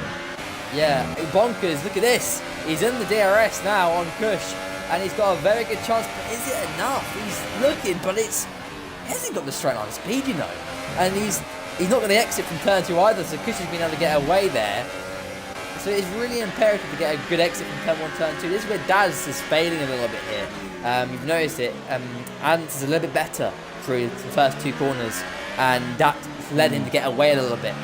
Yeah, Bonkers. Look at this. He's in the DRS now on Kush, and he's got a very good chance. But is it enough? He's looking, but he hasn't got the straight line speed, you know, and he's not going to exit from turn 2 either, so Kush has been able to get away there. So it's really imperative to get a good exit from turn 1, turn 2. This is where Daz is failing a little bit here. You've noticed it. Ants is a little bit better through the first 2 corners. and that led him to get away a little bit.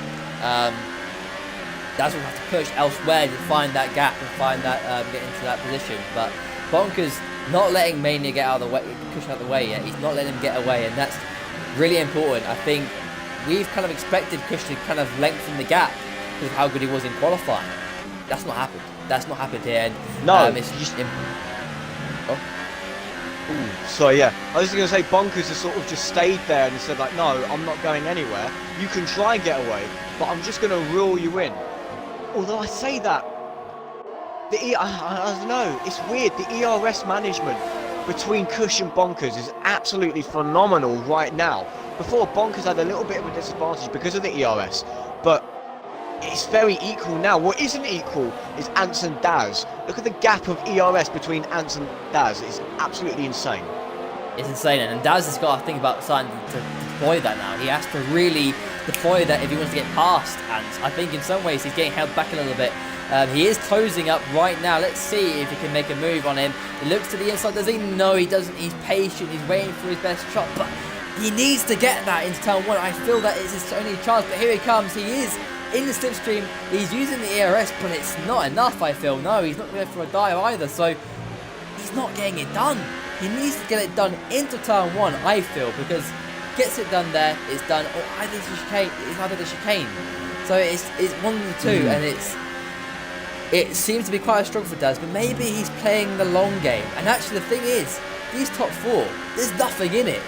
That's what we have to push elsewhere to find that gap and find that get into that position. But Bonkers not letting Mania get out of the way, push out of the way yet. He's not letting him get away, and that's really important. I think we've kind of expected Kush to kind of lengthen the gap because of how good he was in qualifying. That's not happened. That's not happened here. And, no, it's just. So yeah, I was going to say Bonkers has sort of just stayed there and said like, no, I'm not going anywhere. You can try and get away, but I'm just going to rule you in. Although I say that, I don't know, it's weird. The ERS management between Kush and Bonkers is absolutely phenomenal right now. Before, Bonkers had a little bit of a disadvantage because of the ERS, but it's very equal now. What isn't equal is Ants and Daz. Look at the gap of ERS between Ants and Daz. It's absolutely insane. It's insane, and Daz has got to think about starting to deploy that now. He has to really deploy that if he wants to get past Ants. I think in some ways he's getting held back a little bit. He is closing up right now. Let's see if he can make a move on him. He looks to the inside. Does he? No, he doesn't. He's patient. He's waiting for his best shot, but he needs to get that into turn one. I feel that it's his only chance, but here he comes. He is in the slipstream. He's using the ERS, but it's not enough, I feel. No, he's not going for a dive either, so he's not getting it done. He needs to get it done into turn one, I feel, because gets it done there, it's done, or either the chicane. So it's one of the two, and it seems to be quite a struggle for Daz, but maybe he's playing the long game. And actually, the thing is, these top four, there's nothing in it.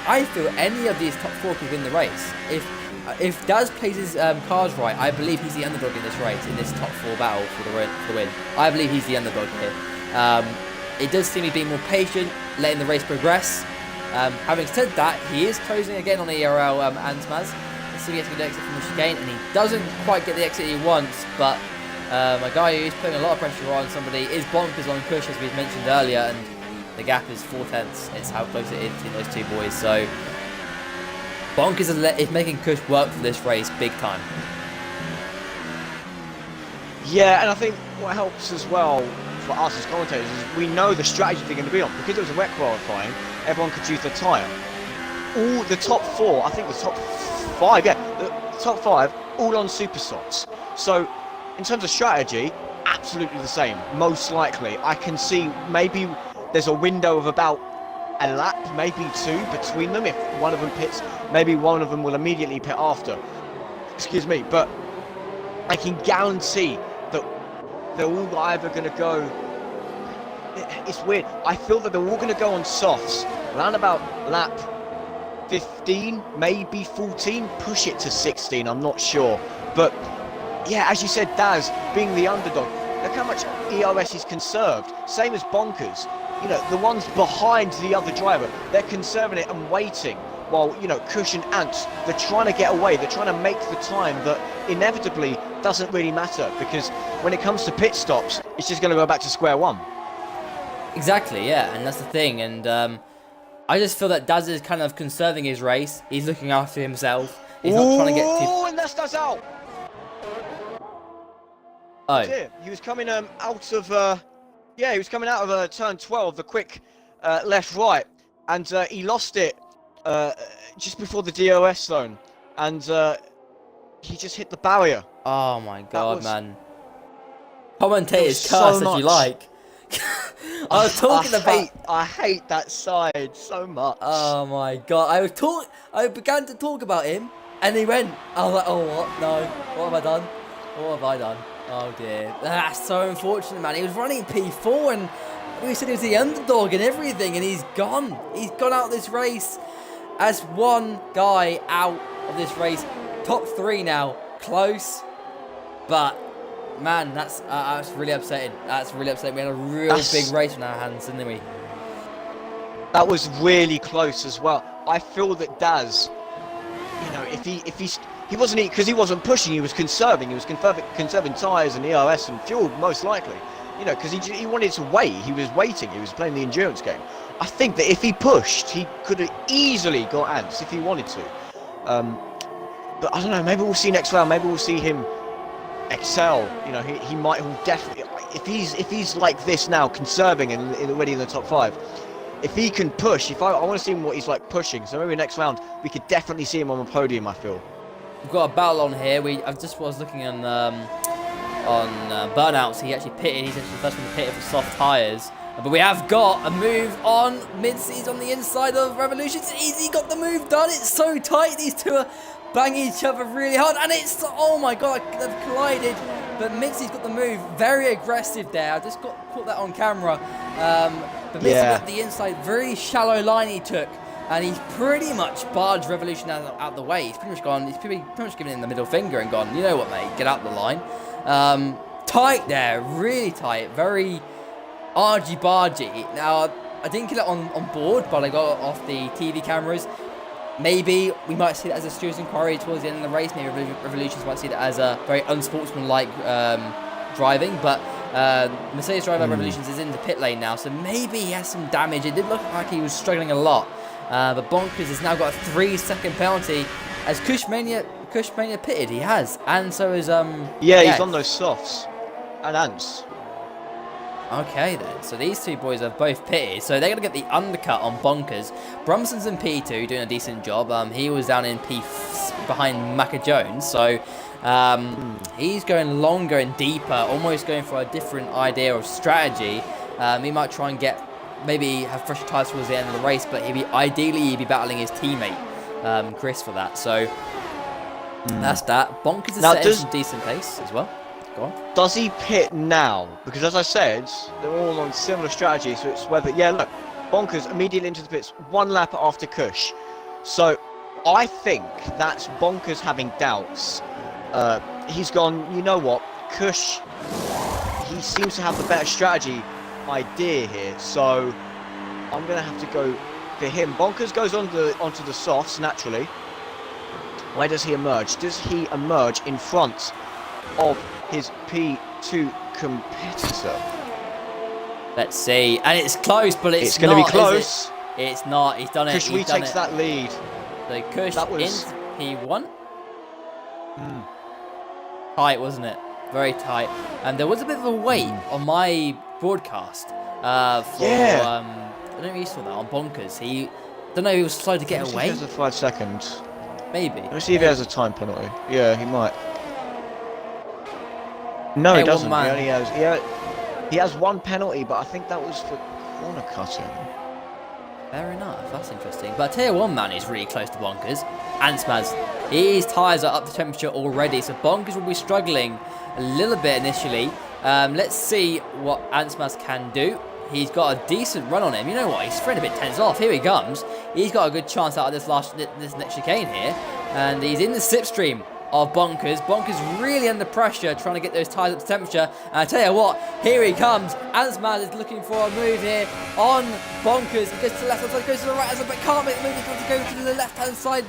I feel any of these top four could win the race. If Daz plays his cards right, I believe he's the underdog in this race, in this top four battle for the win. I believe he's the underdog here. It does seem to be more patient, letting the race progress. Having said that, he is closing again on ERL Ansmaz. Let's see if he gets a good exit from the chicane, and he doesn't quite get the exit he wants, but a guy who's putting a lot of pressure on somebody is Bonkers on Kush, as we've mentioned earlier, and the gap is 4/10. It's how close it is between those two boys. So Bonkers is making Kush work for this race big time. Yeah, and I think what helps as well for us as commentators is we know the strategy they're going to be on. Because it was a wet qualifying, everyone could choose their tyre. All the top four, I think the top five, the top five, all on super softs. So in terms of strategy, absolutely the same, most likely. I can see maybe there's a window of about a lap, maybe two between them. If one of them pits, maybe one of them will immediately pit after. Excuse me, but I can guarantee that they're all either going to go... It's weird. I feel that they're all going to go on softs around about lap 15, maybe 14, push it to 16, I'm not sure. But yeah, as you said, Daz being the underdog, look how much ERS is conserved. Same as Bonkers. You know, the ones behind the other driver, they're conserving it and waiting. While, you know, Kush and Ants, they're trying to get away. They're trying to make the time that inevitably doesn't really matter. Because when it comes to pit stops, it's just going to go back to square one. Exactly, yeah, and that's the thing. And I just feel that Daz is kind of conserving his race. He's looking after himself. He's not trying to get too... Oh, and that's Daz out! Oh. He was coming out of... he was coming out of turn 12, the quick left-right. And he lost it just before the DOS zone. And he just hit the barrier. Oh my god, man. Commentators curse as you like. I was talking about... I hate that side so much. Oh my god. I began to talk about him, and he went. I was like, oh what? No. What have I done? What have I done? Oh dear. That's so unfortunate, man. He was running P4, and we said he was the underdog and everything, and he's gone. He's gone out of this race as one guy out of this race. Top 3 now. Close. But... man, that's really upsetting. That's really upsetting. We had a real big race on our hands, didn't we? That was really close as well. I feel that Daz, you know, if he wasn't, because he wasn't pushing, he was conserving. He was conserving tyres and ERS and fuel, most likely. You know, because he wanted to wait. He was waiting. He was playing the endurance game. I think that if he pushed, he could have easily got Ants if he wanted to. But I don't know. Maybe we'll see next round. Maybe we'll see him excel. You know, he might definitely, if he's like this now, conserving and already in the top 5, if he can push, I want to see him what he's like pushing. So maybe next round we could definitely see him on the podium. I feel. We've got a battle on here. I just was looking on burnouts. He actually pitted. He's actually the first one to pit for soft tyres. But we have got a move on mid-seas on the inside of Revolutions. Easy got the move done. It's so tight. These two are banging each other really hard. And it's, oh my God, they've collided. But Mitzi's got the move. Very aggressive there. I just caught that on camera. But Mitzi got the inside. Very shallow line he took. And he's pretty much barged Revolution out the way. He's pretty much gone. He's pretty much given him the middle finger and gone, you know what, mate, get out the line. Tight there. Really tight. Very argy-bargy. Now, I didn't get it on board, but I got it off the TV cameras. Maybe we might see that as a serious inquiry towards the end of the race. Maybe Revolutions might see that as a very unsportsmanlike driving. But Mercedes driver Revolutions is in the pit lane now, so maybe he has some damage. It did look like he was struggling a lot. But Bonkers has now got a 3-second penalty as Cushmania pitted. He has, and so is he's on those softs and ants. Okay then, so these two boys have both pitted, so they're going to get the undercut on Bonkers. Brumson's in P2 doing a decent job. He was down in P behind Macca Jones, so he's going longer and deeper, almost going for a different idea of strategy. He might try and maybe have fresher tyres towards the end of the race, but ideally he'd be battling his teammate, Chris, for that. So that's that. Bonkers is setting some decent pace as well. Go on. Does he pit now? Because as I said, they're all on similar strategy, so it's whether... Yeah, look, Bonkers immediately into the pits, 1 lap after Cush. So I think that's Bonkers having doubts. He's gone, you know what, Cush, he seems to have the better strategy idea here, so I'm going to have to go for him. Bonkers goes onto the softs, naturally. Where does he emerge? Does he emerge in front of his P2 competitor? Let's see, and it's close, but it's going to be Is close. It's not. He's done it. Kush takes that lead. So Kush in P1. Tight, wasn't it? Very tight. And there was a bit of a wait on my broadcast for. I don't know if you saw that on Bonkers. He was slow to get away. He has a 5 seconds. Maybe. Let me see if he has a time penalty. Yeah, he might. No, he doesn't. He has 1 penalty, but I think that was for corner cutting. Fair enough. That's interesting. But I tell you one man is really close to Bonkers. Ansmaz. His tyres are up to temperature already, so Bonkers will be struggling a little bit initially. Let's see what Ansmaz can do. He's got a decent run on him. You know what? He's feeling a bit tense off. Here he comes. He's got a good chance out of this next chicane here. And he's in the slipstream of Bonkers. Bonkers really under pressure, trying to get those tyres up to temperature. And I tell you what, here he comes. Ansmaz is looking for a move here on Bonkers. He goes to the left hand side, goes to the right hand side, but can't make the move. He's got to go to the left hand side.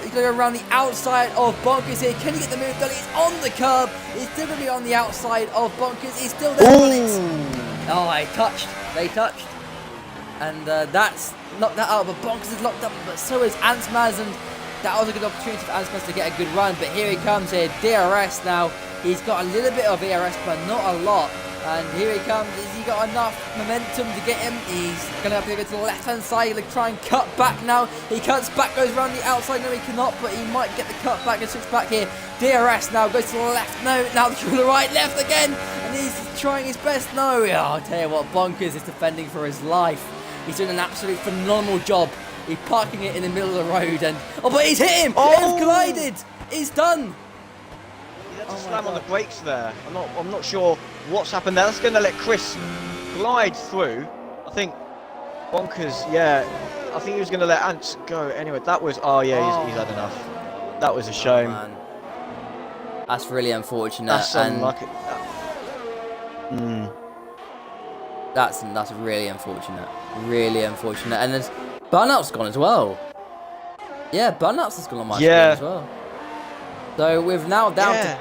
He's going to go around the outside of Bonkers here. Can he get the move done? He's on the curb. He's still going to be on the outside of Bonkers. He's still there. Oh, they touched. And that's knocked that out. But Bonkers is locked up. But so is Ansmaz. And that was a good opportunity for Ansmaz to get a good run. But here he comes here. DRS now. He's got a little bit of ERS, but not a lot. And here he comes. Has he got enough momentum to get him? He's going to have to go to the left-hand side. He's going to try and cut back now. He cuts back, goes around the outside. No, he cannot, but he might get the cut back and switch back here. DRS now goes to the left. No, now to the right, left again. And he's trying his best. No, I'll tell you what, Bonkers is defending for his life. He's doing an absolute phenomenal job. He's parking it in the middle of the road. And but he's hit him. He's collided. He's done. Slam on the brakes there. I'm not sure what's happened there. That's going to let Chris glide through. I think Bonkers, I think he was going to let Ants go. Anyway, that was, he's had enough. That was a shame. Man. That's really unfortunate. That's unlucky. That's really unfortunate. Really unfortunate. And there's Burnout's gone as well. Yeah, Burnout's has gone on my screen as well. So we've now down to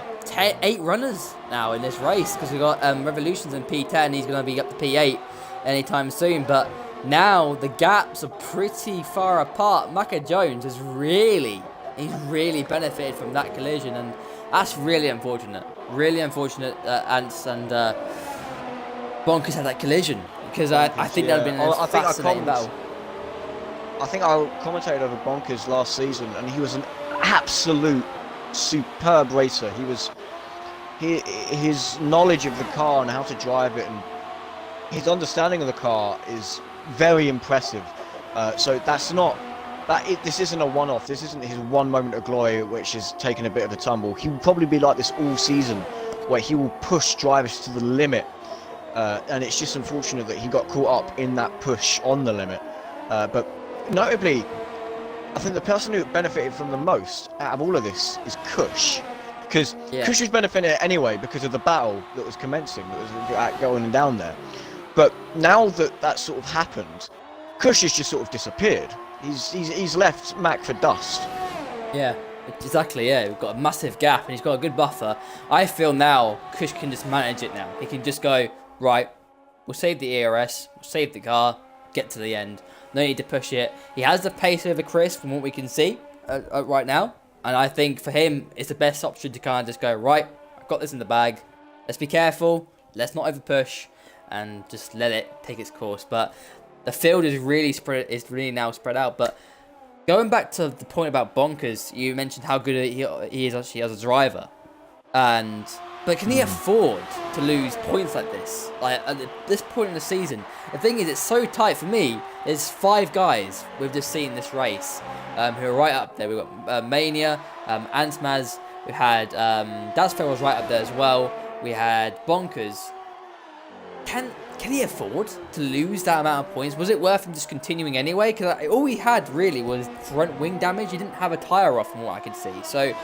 8 runners now in this race, because we've got Revolutions in P10. He's going to be up to P8 anytime soon. But now the gaps are pretty far apart. Macca Jones has really benefited from that collision, and that's really unfortunate. Really unfortunate. Ants and Bonkers had that collision. because I think that would have been a fascinating battle. I think I commentated over Bonkers last season, and he was an absolute superb racer. His knowledge of the car and how to drive it, and his understanding of the car is very impressive. So this isn't a one-off. This isn't his one moment of glory, which has taken a bit of a tumble. He will probably be like this all season, where he will push drivers to the limit. And it's just unfortunate that he got caught up in that push on the limit. But notably, I think the person who benefited from the most out of all of this is Kush. Because Kush was benefiting anyway because of the battle that was commencing, that was going down there. But now that that's sort of happened, Kush has just sort of disappeared. He's left Mac for dust. Yeah, exactly, yeah. We've got a massive gap and he's got a good buffer. I feel now Kush can just manage it now. He can just go, right, we'll save the ERS, we'll save the car, get to the end. No need to push it. He has the pace over Chris from what we can see right now. And I think for him, it's the best option to kind of just go, right, I've got this in the bag. Let's be careful. Let's not over push and just let it take its course. But the field is really now spread out. But going back to the point about Bonkers, you mentioned how good he is actually as a driver. But can he afford to lose points like this? Like at this point in the season, the thing is, it's so tight for me. There's 5 guys we've just seen this race who are right up there. We've got Mania, Antmaz. We had Dasfair was right up there as well. We had Bonkers. Can he afford to lose that amount of points? Was it worth him just continuing anyway? Because all he had really was front wing damage. He didn't have a tyre off from what I could see. So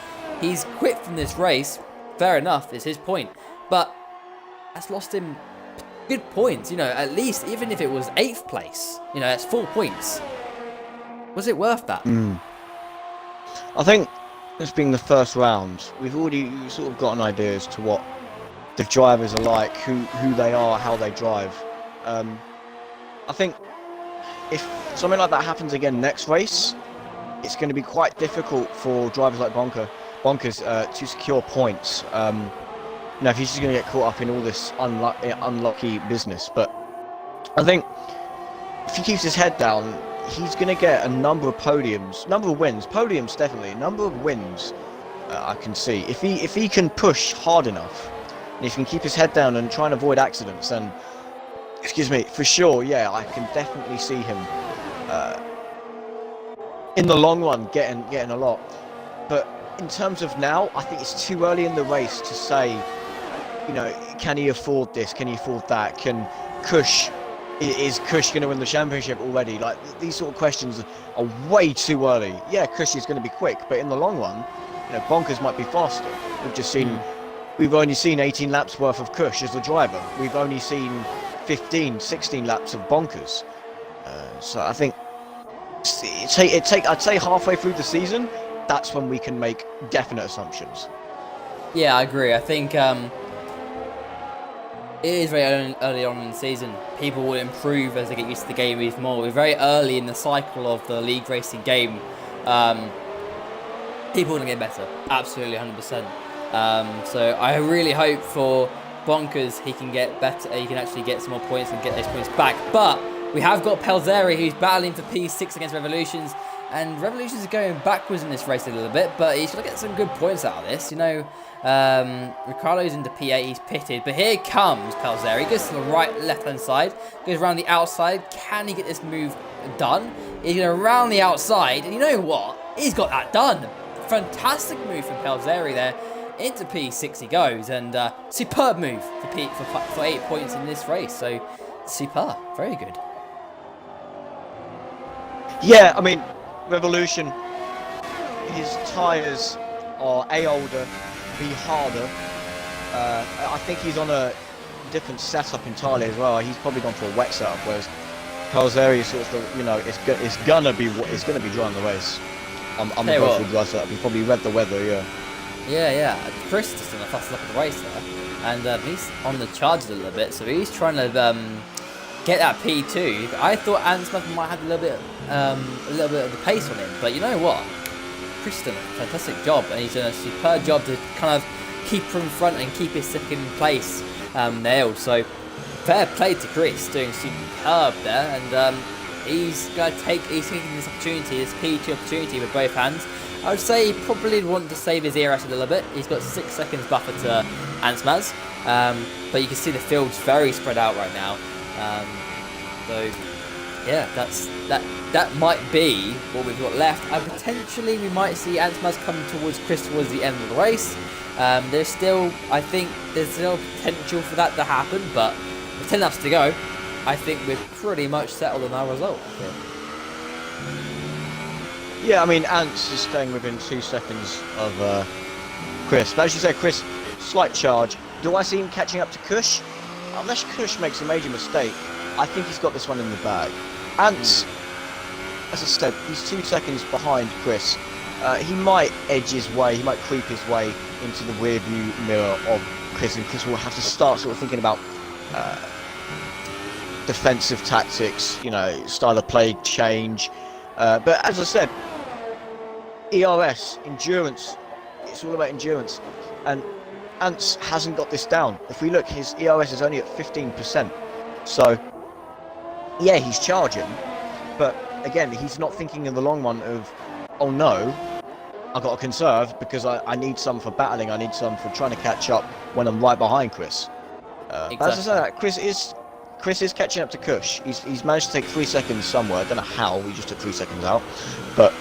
he's quit from this race. Fair enough, is his point. But that's lost him good points, at least, even if it was 8th place. That's 4 points. Was it worth that? I think this being the first round, we've already sort of got an idea as to what the drivers are like, who they are, how they drive. I think if something like that happens again next race, it's going to be quite difficult for drivers like Bonkers to secure points. If he's just going to get caught up in all this unlucky business. But I think if he keeps his head down, he's going to get a number of wins. Podiums definitely. A number of wins I can see. If he can push hard enough, and if he can keep his head down and try and avoid accidents, then, for sure, yeah, I can definitely see him in the long run getting a lot. But in terms of now, I think it's too early in the race to say, can he afford this? Can he afford that? Is Kush going to win the championship already? Like, these sort of questions are way too early. Yeah, Kush is going to be quick, but in the long run, Bonkers might be faster. We've only seen 18 laps worth of Kush as the driver. We've only seen 15, 16 laps of Bonkers. So I think I'd say halfway through the season, that's when we can make definite assumptions. Yeah, I agree. I think it is very early on in the season. People will improve as they get used to the game even more. We're very early in the cycle of the league racing game. People want to get better. Absolutely, 100%. So I really hope for Bonkers he can get better. He can actually get some more points and get those points back. But we have got Pelzeri, who's battling for P6 against Revolutions. And Revolutions are going backwards in this race a little bit, but he's going to get some good points out of this. Ricardo's into P8, he's pitted. But here comes Pelzeri. He goes to the left-hand side, goes around the outside. Can he get this move done? He's going to round the outside, and you know what? He's got that done. Fantastic move from Pelzeri there. Into P6 he goes, and superb move for 8 points in this race. So, superb. Very good. Yeah, I mean, Revolution, his tyres are A, older, B, harder. I think he's on a different setup entirely as well. He's probably gone for a wet setup, whereas Pelzeri is sort of it's gonna be dry in the race. I'm going for a dry setup. He probably read the weather, yeah. Yeah. Chris just done a fast look at the race there, and he's on the charges a little bit, so he's trying to get that P2. I thought Ansmith might have a little bit of the pace on him, but you know what? Chris has done a fantastic job, and he's done a superb job to kind of keep her in front and keep his second place nailed. So fair play to Chris, doing superb there, and he's taking this opportunity, this P2 opportunity with both hands. I would say he probably want to save his ERS a little bit. He's got 6 seconds buffer to Ansmaz, but you can see the field's very spread out right now. So yeah, that might be what we've got left. And potentially we might see Ansmaz come towards Chris towards the end of the race. I think there's still potential for that to happen, but with 10 laps to go, I think we're pretty much settled on our result. Yeah, I mean, Ants is staying within 2 seconds of Chris. But as you said, Chris, slight charge. Do I see him catching up to Kush? Unless Kush makes a major mistake, I think he's got this one in the bag. Ants, as I said, he's 2 seconds behind Chris. He might edge his way, he might creep his way into the rear view mirror of Chris, and Chris will have to start sort of thinking about defensive tactics, style of play change. But as I said, ERS, endurance, it's all about endurance. And Ants hasn't got this down. If we look, his ERS is only at 15%. So, yeah, he's charging. But again, he's not thinking in the long run of, oh no, I've got to conserve because I need some for battling, I need some for trying to catch up when I'm right behind Chris. Exactly. But as I said, Chris is catching up to Kush. He's managed to take 3 seconds somewhere. I don't know how. He just took 3 seconds out. But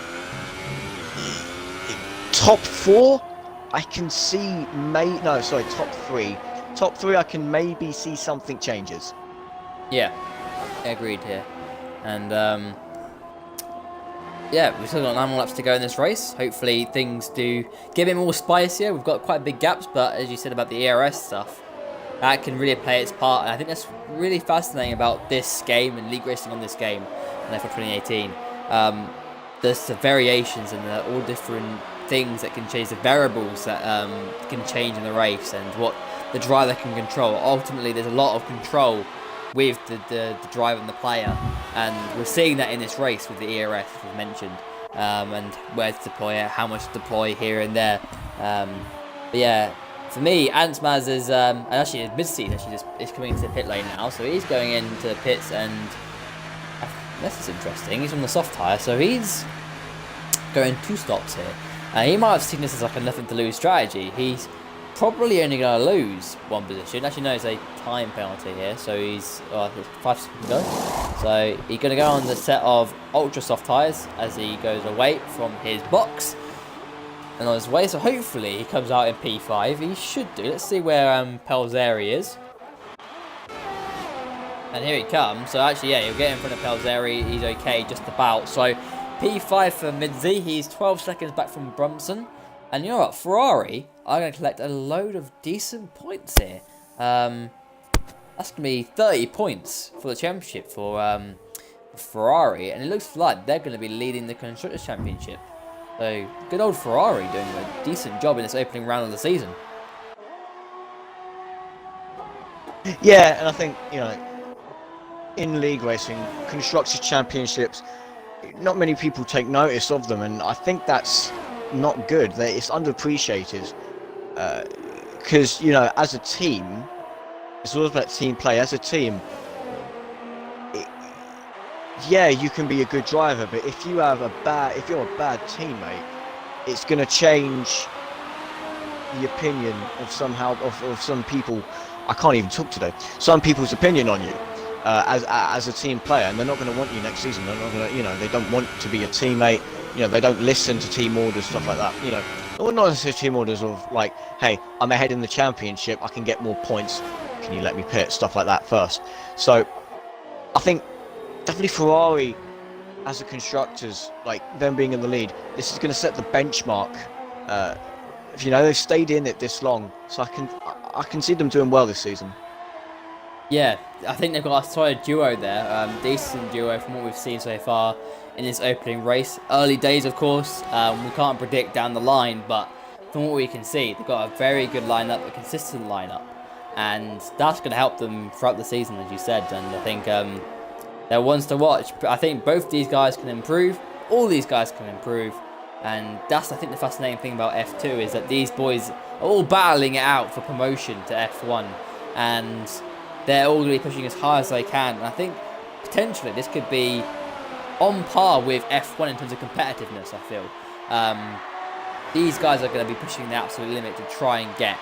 top 4, I can see top 3. Top 3, I can maybe see something changes. Yeah, agreed here. And yeah, we've still got 9 more laps to go in this race. Hopefully things do get a bit more spicier. We've got quite big gaps, but as you said about the ERS stuff, that can really play its part. And I think that's really fascinating about this game and league racing on this game, and for 2018. There's the variations and all different things that can change, the variables that can change in the race, and what the driver can control. Ultimately, there's a lot of control with the driver and the player, and we're seeing that in this race with the ERS, as we've mentioned, and where to deploy it, how much to deploy here and there. But yeah, for me, Ansmaz is, and actually mid-seat actually is coming into the pit lane now, so he's going into the pits, and this is interesting. He's on the soft tyre, so he's going 2 stops here. He might have seen this as like a nothing to lose strategy. He's probably only going to lose 1 position. Actually, no, it's a time penalty here, so he's 5 seconds to go. So he's going to go on the set of ultra soft tyres as he goes away from his box and on his way. So hopefully he comes out in P5. He should do. Let's see where Pelzeri is. And here he comes. So actually, yeah, he'll get in front of Pelzeri. He's okay, just about. So P5 for Midzi. He's 12 seconds back from Brumson. And you know what? Ferrari are going to collect a load of decent points here. That's going to be 30 points for the championship for Ferrari. And it looks like they're going to be leading the Constructors' Championship. So, good old Ferrari doing a decent job in this opening round of the season. Yeah, and I think, in league racing, Constructors' Championships, not many people take notice of them, and I think that's not good. It's underappreciated. Because, as a team, it's all about team play. As a team, yeah, you can be a good driver, but if you're a bad teammate, it's going to change the opinion of some people. I can't even talk today. Some people's opinion on you as a team player, and they're not going to want you next season. They're not going to, they don't want to be a teammate. They don't listen to team orders, stuff like that. Or not necessarily team orders of like, hey, I'm ahead in the championship, I can get more points. Can you let me pit? Stuff like that first. So, I think definitely Ferrari, as a constructors, like them being in the lead, this is going to set the benchmark. They've stayed in it this long, so I can see them doing well this season. Yeah, I think they've got a solid duo there, decent duo from what we've seen so far in this opening race. Early days, of course, we can't predict down the line, but from what we can see, they've got a very good lineup, a consistent lineup, and that's going to help them throughout the season, as you said. And I think they're ones to watch. I think both these guys can improve, all these guys can improve, and that's, I think, the fascinating thing about F2 is that these boys are all battling it out for promotion to F1, and they're all going to be pushing as hard as they can. And I think potentially this could be on par with F1 in terms of competitiveness, I feel. These guys are going to be pushing the absolute limit to try and get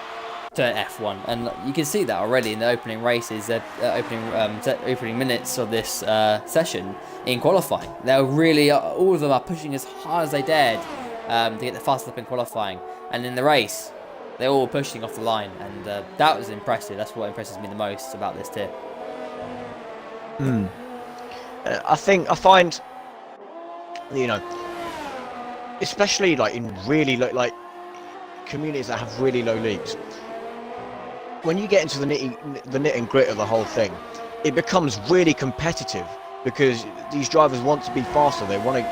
to F1, and you can see that already in the opening races, opening minutes of this session in qualifying. They're really, all of them are pushing as hard as they dared to get the fastest lap in qualifying, and in the race, they're all pushing off the line, and that was impressive. That's what impresses me the most about this tier. I find, you know, especially like in really low, like communities that have really low leagues, when you get into the nit and grit of the whole thing, it becomes really competitive because these drivers want to be faster. They want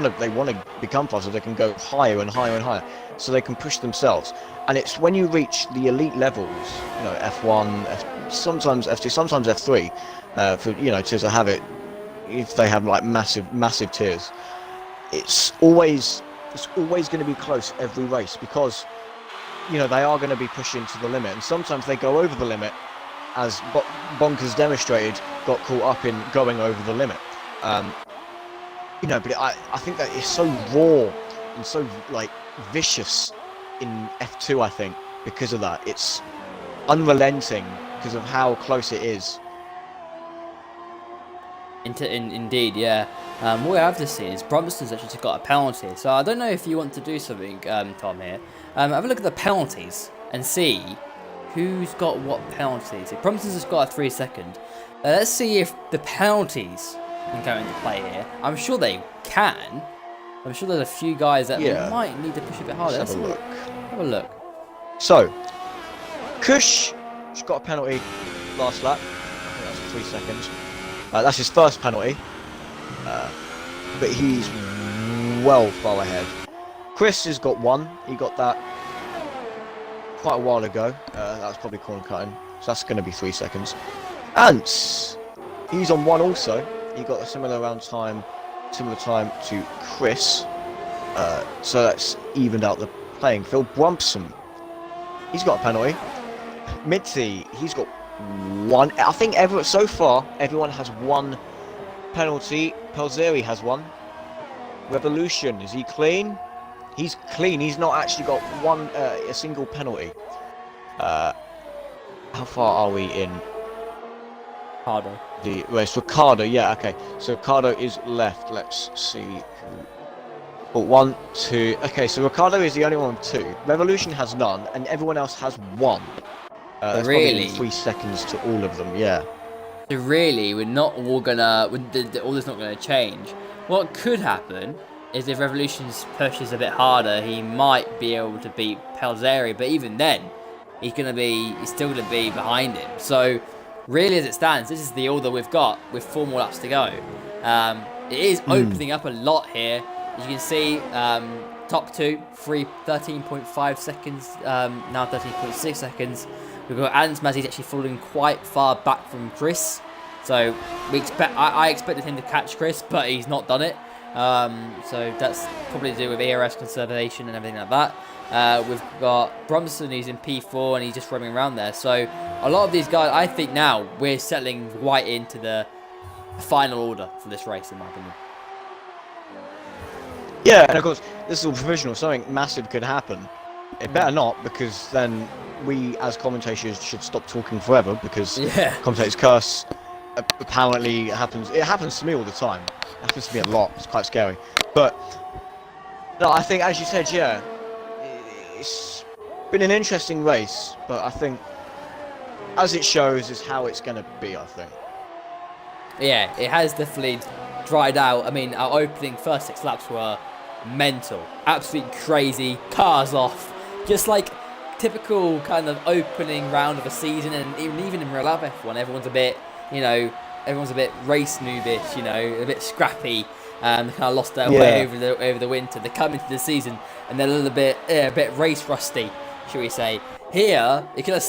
to become faster. They can go higher and higher and higher, so they can push themselves. And it's when you reach the elite levels, you know, F1, sometimes F2, sometimes F3, for, you know, to have it, if they have like massive tiers, it's always going to be close every race because, you know, they are going to be pushing to the limit, and sometimes they go over the limit, as Bonkers demonstrated, got caught up in going over the limit. You know, but I think that it's so raw and so like vicious in F2. I think because of that, it's unrelenting because of how close it is. Indeed, yeah. What I have to see is Bromson's actually got a penalty, so I don't know if you want to do something, Tom, here. Have a look at the penalties and see who's got what penalties. So Bromson's has got a 3 second. Let's see if the penalties can come into play here. I'm sure they can. I'm sure there's a few guys that might need to push a bit harder. Let's have a look. Have a look. So, Kush got a penalty last lap. I think that's 3 seconds. That's his first penalty, but he's well far ahead. Chris has got one. He got that quite a while ago. That was probably corner cutting, so that's going to be 3 seconds. Ants, he's on one also. He got a similar time to Chris, so that's evened out the playing field. Brumpson, he's got a penalty. Mitzi, he's got one. I think so far everyone has one penalty. Pelzeri has one. Revolution, is he clean? He's clean. He's not actually got a single penalty. How far are we in? Ricardo. The race. Ricardo, yeah, okay. So Ricardo is left. Let's see. Oh, 1, 2. Okay, so Ricardo is the only one with 2. Revolution has none, and everyone else has 1. That's really? 3 seconds to all of them, yeah. So really, we're not all gonna. All this not gonna change. What could happen is if Revolution's pushes a bit harder, he might be able to beat Pelzeri, but even then, he's still gonna be behind him. So really, as it stands, this is the order we've got with 4 more laps to go. It is opening up a lot here. As you can see, top 2, 13.5 seconds, now 13.6 seconds. We've got Adams Mazzi's actually falling quite far back from Chris, so I expected him to catch Chris, but he's not done it. So that's probably to do with ERS conservation and everything like that. We've got Bromson, who's in P4, and he's just roaming around there. So a lot of these guys, I think now we're settling right into the final order for this race, in my opinion. Yeah, and of course, this is all provisional. Something massive could happen. It better not, because then we, as commentators, should stop talking forever, because commentators curse. Apparently, it happens to me all the time. It happens to me a lot. It's quite scary. But no, I think, as you said, yeah, it's been an interesting race. But I think, as it shows, is how it's going to be. I think. Yeah, it has definitely dried out. I mean, our opening first 6 laps were mental, absolutely crazy, cars off, just like typical kind of opening round of a season. And even in real life F1, everyone's a bit race noobish, a bit scrappy. They kind of lost their way over the winter. They come into the season and they're a bit race rusty, shall we say? Here, you kind of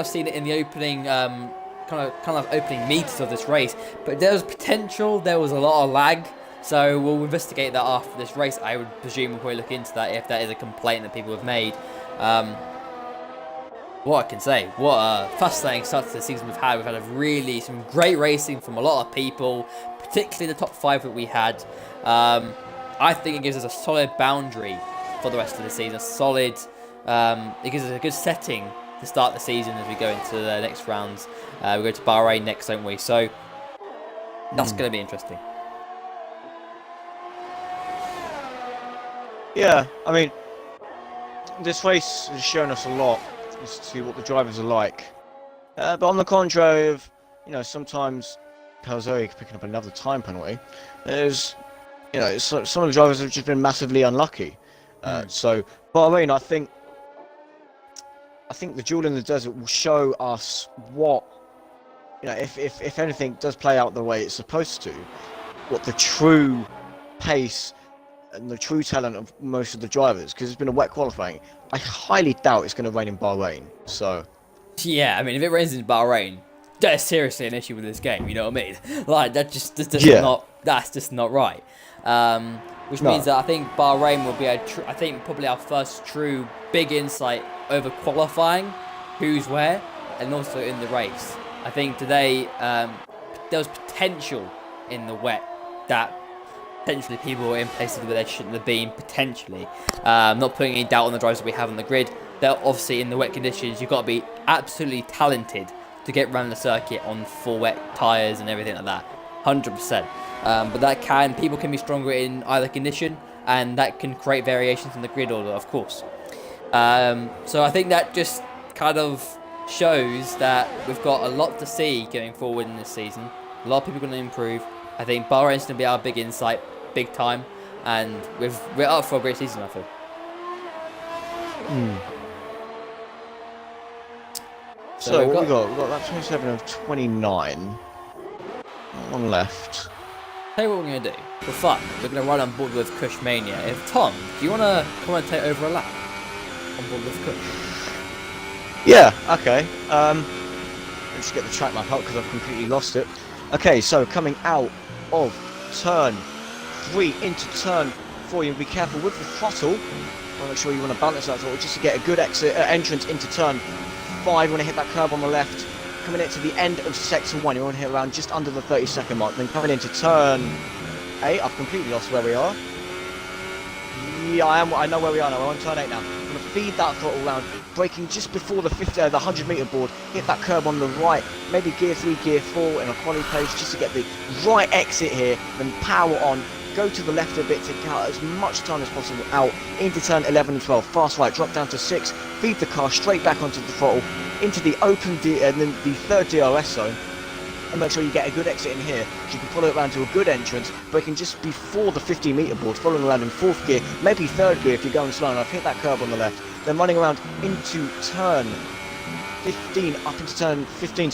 seen it in the opening kind of opening meters of this race. But there was potential. There was a lot of lag. So we'll investigate that after this race. I would presume we'll probably look into that if that is a complaint that people have made. What I can say, what a fascinating start to the season we've had. We've had some great racing from a lot of people, particularly the top 5 that we had. I think it gives us a solid boundary for the rest of the season. It gives us a good setting to start the season as we go into the next rounds. We go to Bahrain next, don't we? So that's going to be interesting. Yeah, I mean, this race has shown us a lot as to what the drivers are like. But on the contrary of, sometimes Pelzeri picking up another time penalty, there's, some of the drivers have just been massively unlucky. So, Bahrain, I think the duel in the desert will show us what, if anything does play out the way it's supposed to, what the true pace and the true talent of most of the drivers, because it's been a wet qualifying. I highly doubt it's going to rain in Bahrain. So, yeah, I mean, if it rains in Bahrain, that's seriously an issue with this game. You know what I mean? Like that's just not right. Which means that I think Bahrain will be probably our first true big insight over qualifying, who's where, and also in the race. I think today there was potential in the wet that potentially people were in places where they shouldn't have been, potentially. Not putting any doubt on the drivers that we have on the grid. They're obviously in the wet conditions. You've got to be absolutely talented to get around the circuit on full wet tyres and everything like that. 100%. But people can be stronger in either condition, and that can create variations in the grid order, of course. So I think that just kind of shows that we've got a lot to see going forward in this season. A lot of people are going to improve. I think Bahrain's going to be our big insight, big time, and we're up for a great season, I feel. So what we got? We've got lap 27 of 29. One left. Tell you what we're going to do. For fun, we're going to run on board with Kush Mania. Tom, do you want to commentate over a lap on board with Kush? Yeah, okay. Let's get the track map out because I've completely lost it. Okay, so coming out of turn 3 into turn 4, you be careful with the throttle. Make sure you want to balance that throttle just to get a good entrance into turn 5. You want to hit that curb on the left. Coming into the end of sector 1, you want to hit around just under the 30-second mark. Then coming into turn 8, I've completely lost where we are. Yeah, I know where we are now. We're on turn 8 now. I'm going to feed that throttle round, braking just before the 100-meter board. Hit that curb on the right, maybe gear 3, gear 4 in a quali pace just to get the right exit here. Then power on. Go to the left a bit to get as much time as possible out into turn 11 and 12. Fast right, drop down to 6, feed the car straight back onto the throttle into the open and then the third DRS zone, and make sure you get a good exit in here so you can follow it around to a good entrance, braking just before the 50-meter board, following around in 4th gear, maybe 3rd gear if you're going slow enough. Hit that curb on the left, then running around into turn 15, up into turn 15,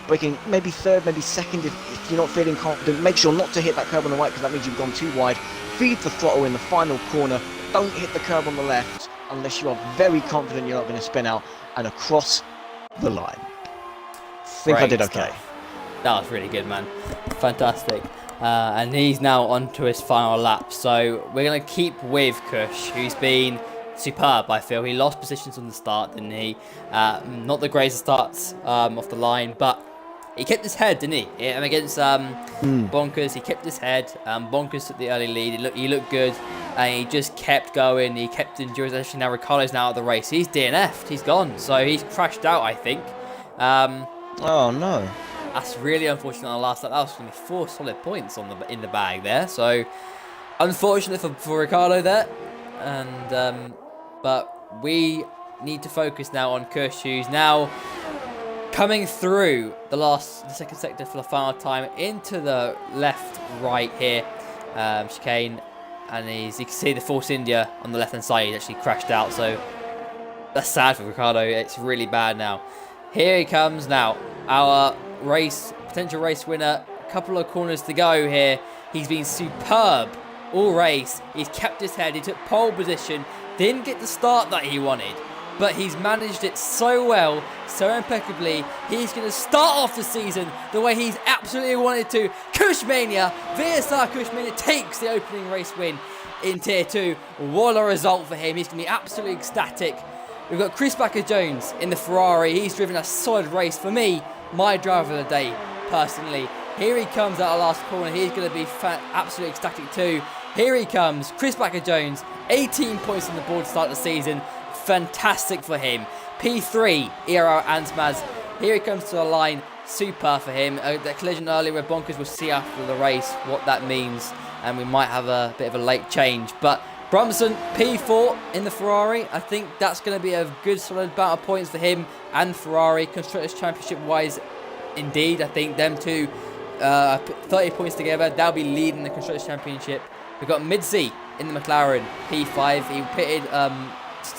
braking maybe 3rd, maybe 2nd if you're not feeling confident. Make sure not to hit that curb on the right because that means you've gone too wide. Feed the throttle in the final corner, don't hit the curb on the left unless you are very confident you're not going to spin out, and across the line. I think I did okay. That was really good, man. Fantastic. And he's now on to his final lap. So we're going to keep with Kush, who's been superb, I feel. He lost positions on the start, didn't he? Not the greatest starts off the line, but he kept his head, didn't he? And against Bonkers, he kept his head. Bonkers took the early lead. He looked good, and he just kept going. He kept enduring. Actually, now Ricciardo's now out of the race. He's DNF'd. He's gone. So he's crashed out, I think. Oh no. That's really unfortunate on the last lap. That was only 4 solid points in the bag there. So unfortunate for Ricciardo there. And but we need to focus now on Kush, who's now coming through the second sector for the final time into the left-right here chicane, and you can see the Force India on the left-hand side. He's actually crashed out, so that's sad for Ricciardo. It's really bad now. Here he comes now, our potential race winner. A couple of corners to go here. He's been superb all race. He's kept his head. He took pole position. Didn't get the start that he wanted, but he's managed it so well, so impeccably. He's going to start off the season the way he's absolutely wanted to. Kushmania, VSR Kushmania takes the opening race win in Tier 2. What a result for him. He's going to be absolutely ecstatic. we've got Chris Baker-Jones in the Ferrari. He's driven a solid race. For me, my driver of the day, personally. Here he comes out of the last corner. He's going to be absolutely ecstatic too. Here he comes, Chris Baker-Jones, 18 points on the board to start the season. Fantastic for him. P3, ILR Ansmaz. Here he comes to the line. Super for him. That collision earlier with Bonkers, we'll see after the race what that means. And we might have a bit of a late change. But Brumson, P4 in the Ferrari. I think that's going to be a good solid amount of points for him and Ferrari. Constructors Championship wise, indeed. I think them two, 30 points together, they'll be leading the Constructors Championship. We've got Midzi in the McLaren, P5. He pitted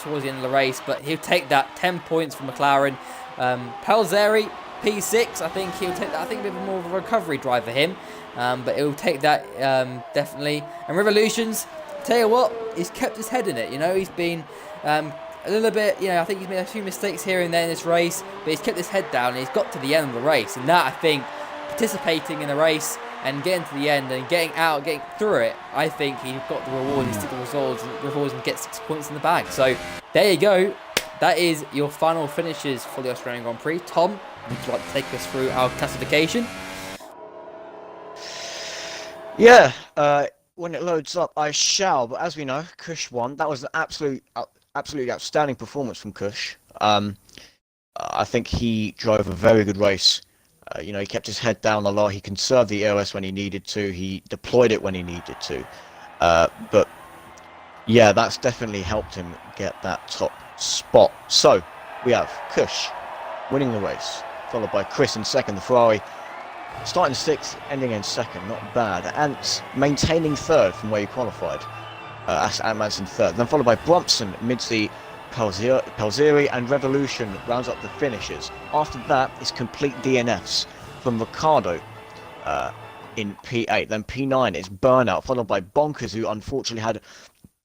towards the end of the race, but he'll take that 10 points from McLaren. Pelzeri, P6. I think he'll take that. I think a bit more of a recovery drive for him, but he'll take that definitely. And Revolutions, tell you what, he's kept his head in it. You know, he's been a little bit. You know, I think he's made a few mistakes here and there in this race, but he's kept his head down and he's got to the end of the race. And that, I think, participating in the race and getting to the end and getting through it, I think he got the reward. He stick the rewards and get 6 points in the bag. So there you go. That is your final finishes for the Australian Grand Prix. Tom, would you like to take us through our classification? Yeah, when it loads up, I shall. But as we know, Kush won. That was an absolutely outstanding performance from Kush. I think he drove a very good race. You know, he kept his head down a lot. He conserved the EOS when he needed to. He deployed it when he needed to. But yeah, that's definitely helped him get that top spot. So we have Kush winning the race, followed by Chris in second, the Ferrari starting 6th, ending in 2nd, not bad. Ant maintaining 3rd from where he qualified. Ant-Man's in 3rd. Then followed by Brumson, Midzi, Pelzeri and Revolution rounds up the finishes. After that is complete DNFs from Ricardo in P8. Then P9 is Burnout, followed by Bonkers, who unfortunately had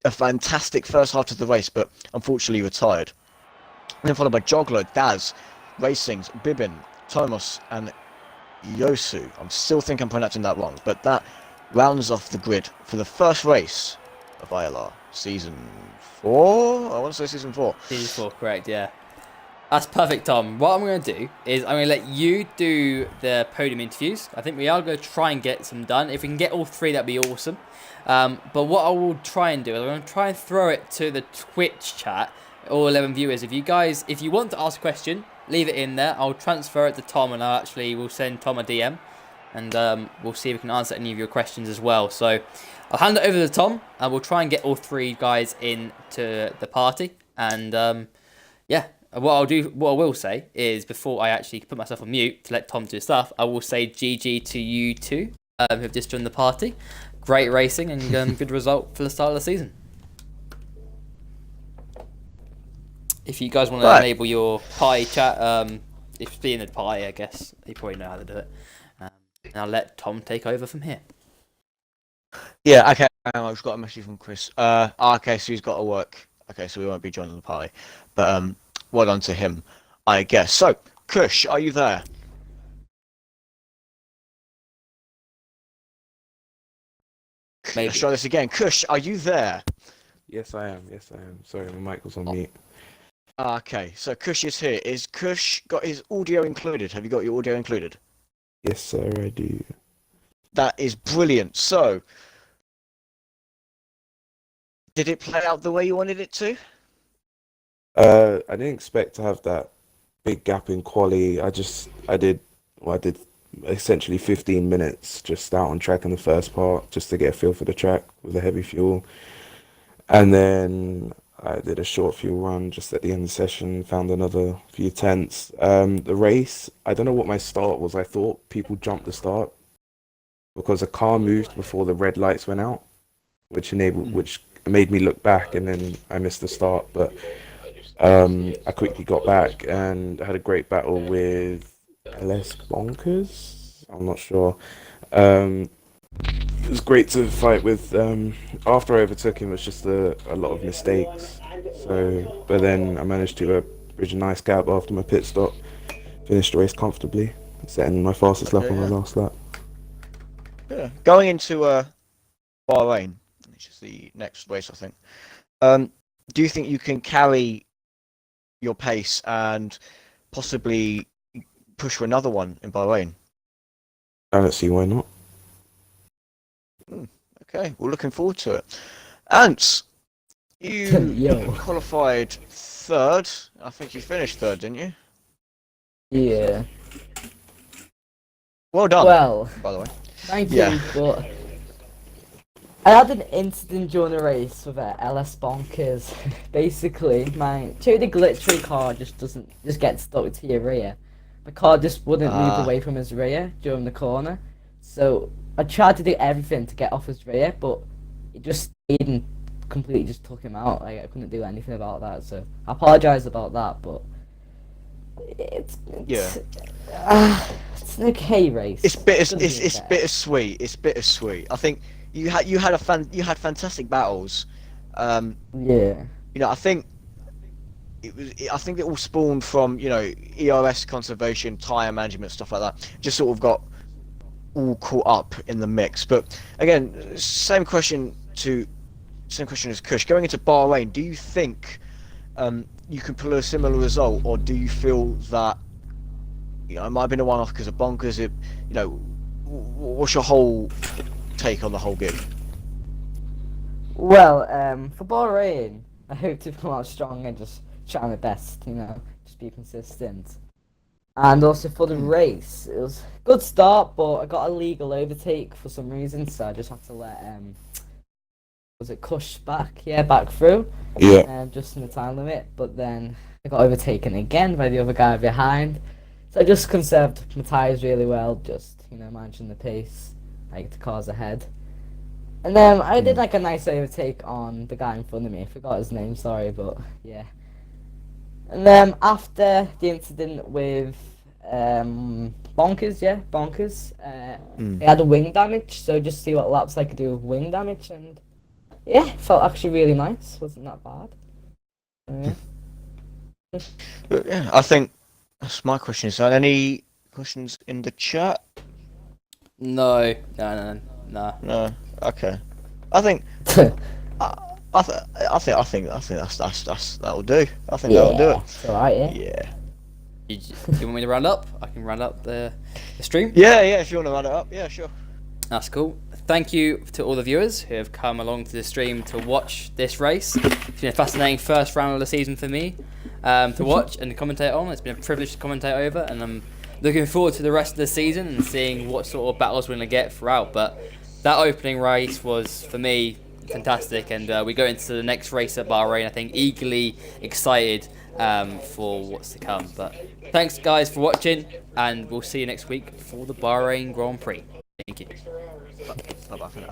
a fantastic first half of the race, but unfortunately retired. And then followed by Joglo, Daz, Racings, Bibin, Tomos, and Yosu. I still think I'm pronouncing that wrong, but that rounds off the grid for the first race of ILR Season 4? I want to say Season 4. Season 4, correct, yeah. That's perfect, Tom. What I'm going to do is I'm going to let you do the podium interviews. I think we are going to try and get some done. If we can get all 3, that'd be awesome. But what I will try and do is I'm going to try and throw it to the Twitch chat, all 11 viewers. If you want to ask a question, leave it in there. I'll transfer it to Tom, and we'll send Tom a DM, and we'll see if we can answer any of your questions as well. So I'll hand it over to Tom, and we'll try and get all 3 guys into the party. And yeah, what I will say is, before I actually put myself on mute to let Tom do stuff, I will say GG to you two who have just joined the party. Great racing and good result for the start of the season. If you guys want to enable your party chat, if it's being a party, I guess you probably know how to do it. And I'll let Tom take over from here. Yeah, okay. I've got a message from Chris. Okay, so he's got to work. Okay, so we won't be joining the party. But well done to him, I guess. So, Kush, are you there? Maybe. Let's try this again. Kush, are you there? Yes, I am. Sorry, my mic was on mute. Okay, so Kush is here. Is Kush got his audio included? Have you got your audio included? Yes, sir, I do. That is brilliant. So, did it play out the way you wanted it to? I didn't expect to have that big gap in quali. I did essentially 15 minutes just out on track in the first part, just to get a feel for the track with the heavy fuel. And then I did a short fuel run just at the end of the session, found another few tenths. The race, I don't know what my start was. I thought people jumped the start because a car moved before the red lights went out, which made me look back, and then I missed the start. But I quickly got back and had a great battle with LS Bonkers. I'm not sure. It was great to fight with. After I overtook him, it was just a lot of mistakes. So, but then I managed to bridge a nice gap after my pit stop, finished the race comfortably, setting my fastest lap on my last lap. Yeah. Going into Bahrain, which is the next race, I think. Do you think you can carry your pace and possibly push for another one in Bahrain? I don't see why not. Okay, we're looking forward to it. Ants, you Yo. qualified third. I think you finished third, didn't you? Yeah. Well done, Well, by the way. thank Yeah. you, but I had an incident during the race with LS Bonkers. Basically, my the glittery car just gets stuck to your rear. The car just wouldn't move away from his rear during the corner. So I tried to do everything to get off his rear, but it just stayed and completely just took him out. Like, I couldn't do anything about that. So I apologise about that, but it's it's an okay race. It's It's bittersweet. It's bittersweet. I think you had fantastic battles. yeah. You know, I think I think it all spawned from, you know, ERS conservation, tire management, stuff like that. Just sort of got all caught up in the mix. But again, same question as Kush. Going into Bahrain, do you think you can pull a similar result, or do you feel that, you know, it might have been a one-off because of Bonkers? You know, what's your whole take on the whole gig? Well, for Bahrain, I hope to come out strong and just try my best, you know, just be consistent. And also for the race, it was a good start, but I got a legal overtake for some reason, so I just had to let was it Kush back? Yeah, back through. Yeah. Just in the time limit, but then I got overtaken again by the other guy behind. So I just conserved my tyres really well, just, you know, managing the pace, like the cars ahead. And then I did like a nice overtake on the guy in front of me. I forgot his name, sorry, but yeah. And then after the incident with Bonkers, he had a wing damage, so just see what laps I could do with wing damage, and yeah, felt actually really nice. Wasn't that bad. Yeah. But yeah, I think that's my question. Is there any questions in the chat? No. No. Okay. I think I think that's that'll do. I think that'll do it. It's alright, yeah. Yeah. You want me to round up? I can round up the stream. Yeah. If you want to run it up, yeah, sure. That's cool. Thank you to all the viewers who have come along to the stream to watch this race. It's been a fascinating first round of the season for me to watch and to commentate on. It's been a privilege to commentate over, and I'm looking forward to the rest of the season and seeing what sort of battles we're going to get throughout. But that opening race was, for me, fantastic, and we go into the next race at Bahrain, I think, eagerly excited for what's to come. But thanks, guys, for watching, and we'll see you next week for the Bahrain Grand Prix. Thank you. Bye bye for now.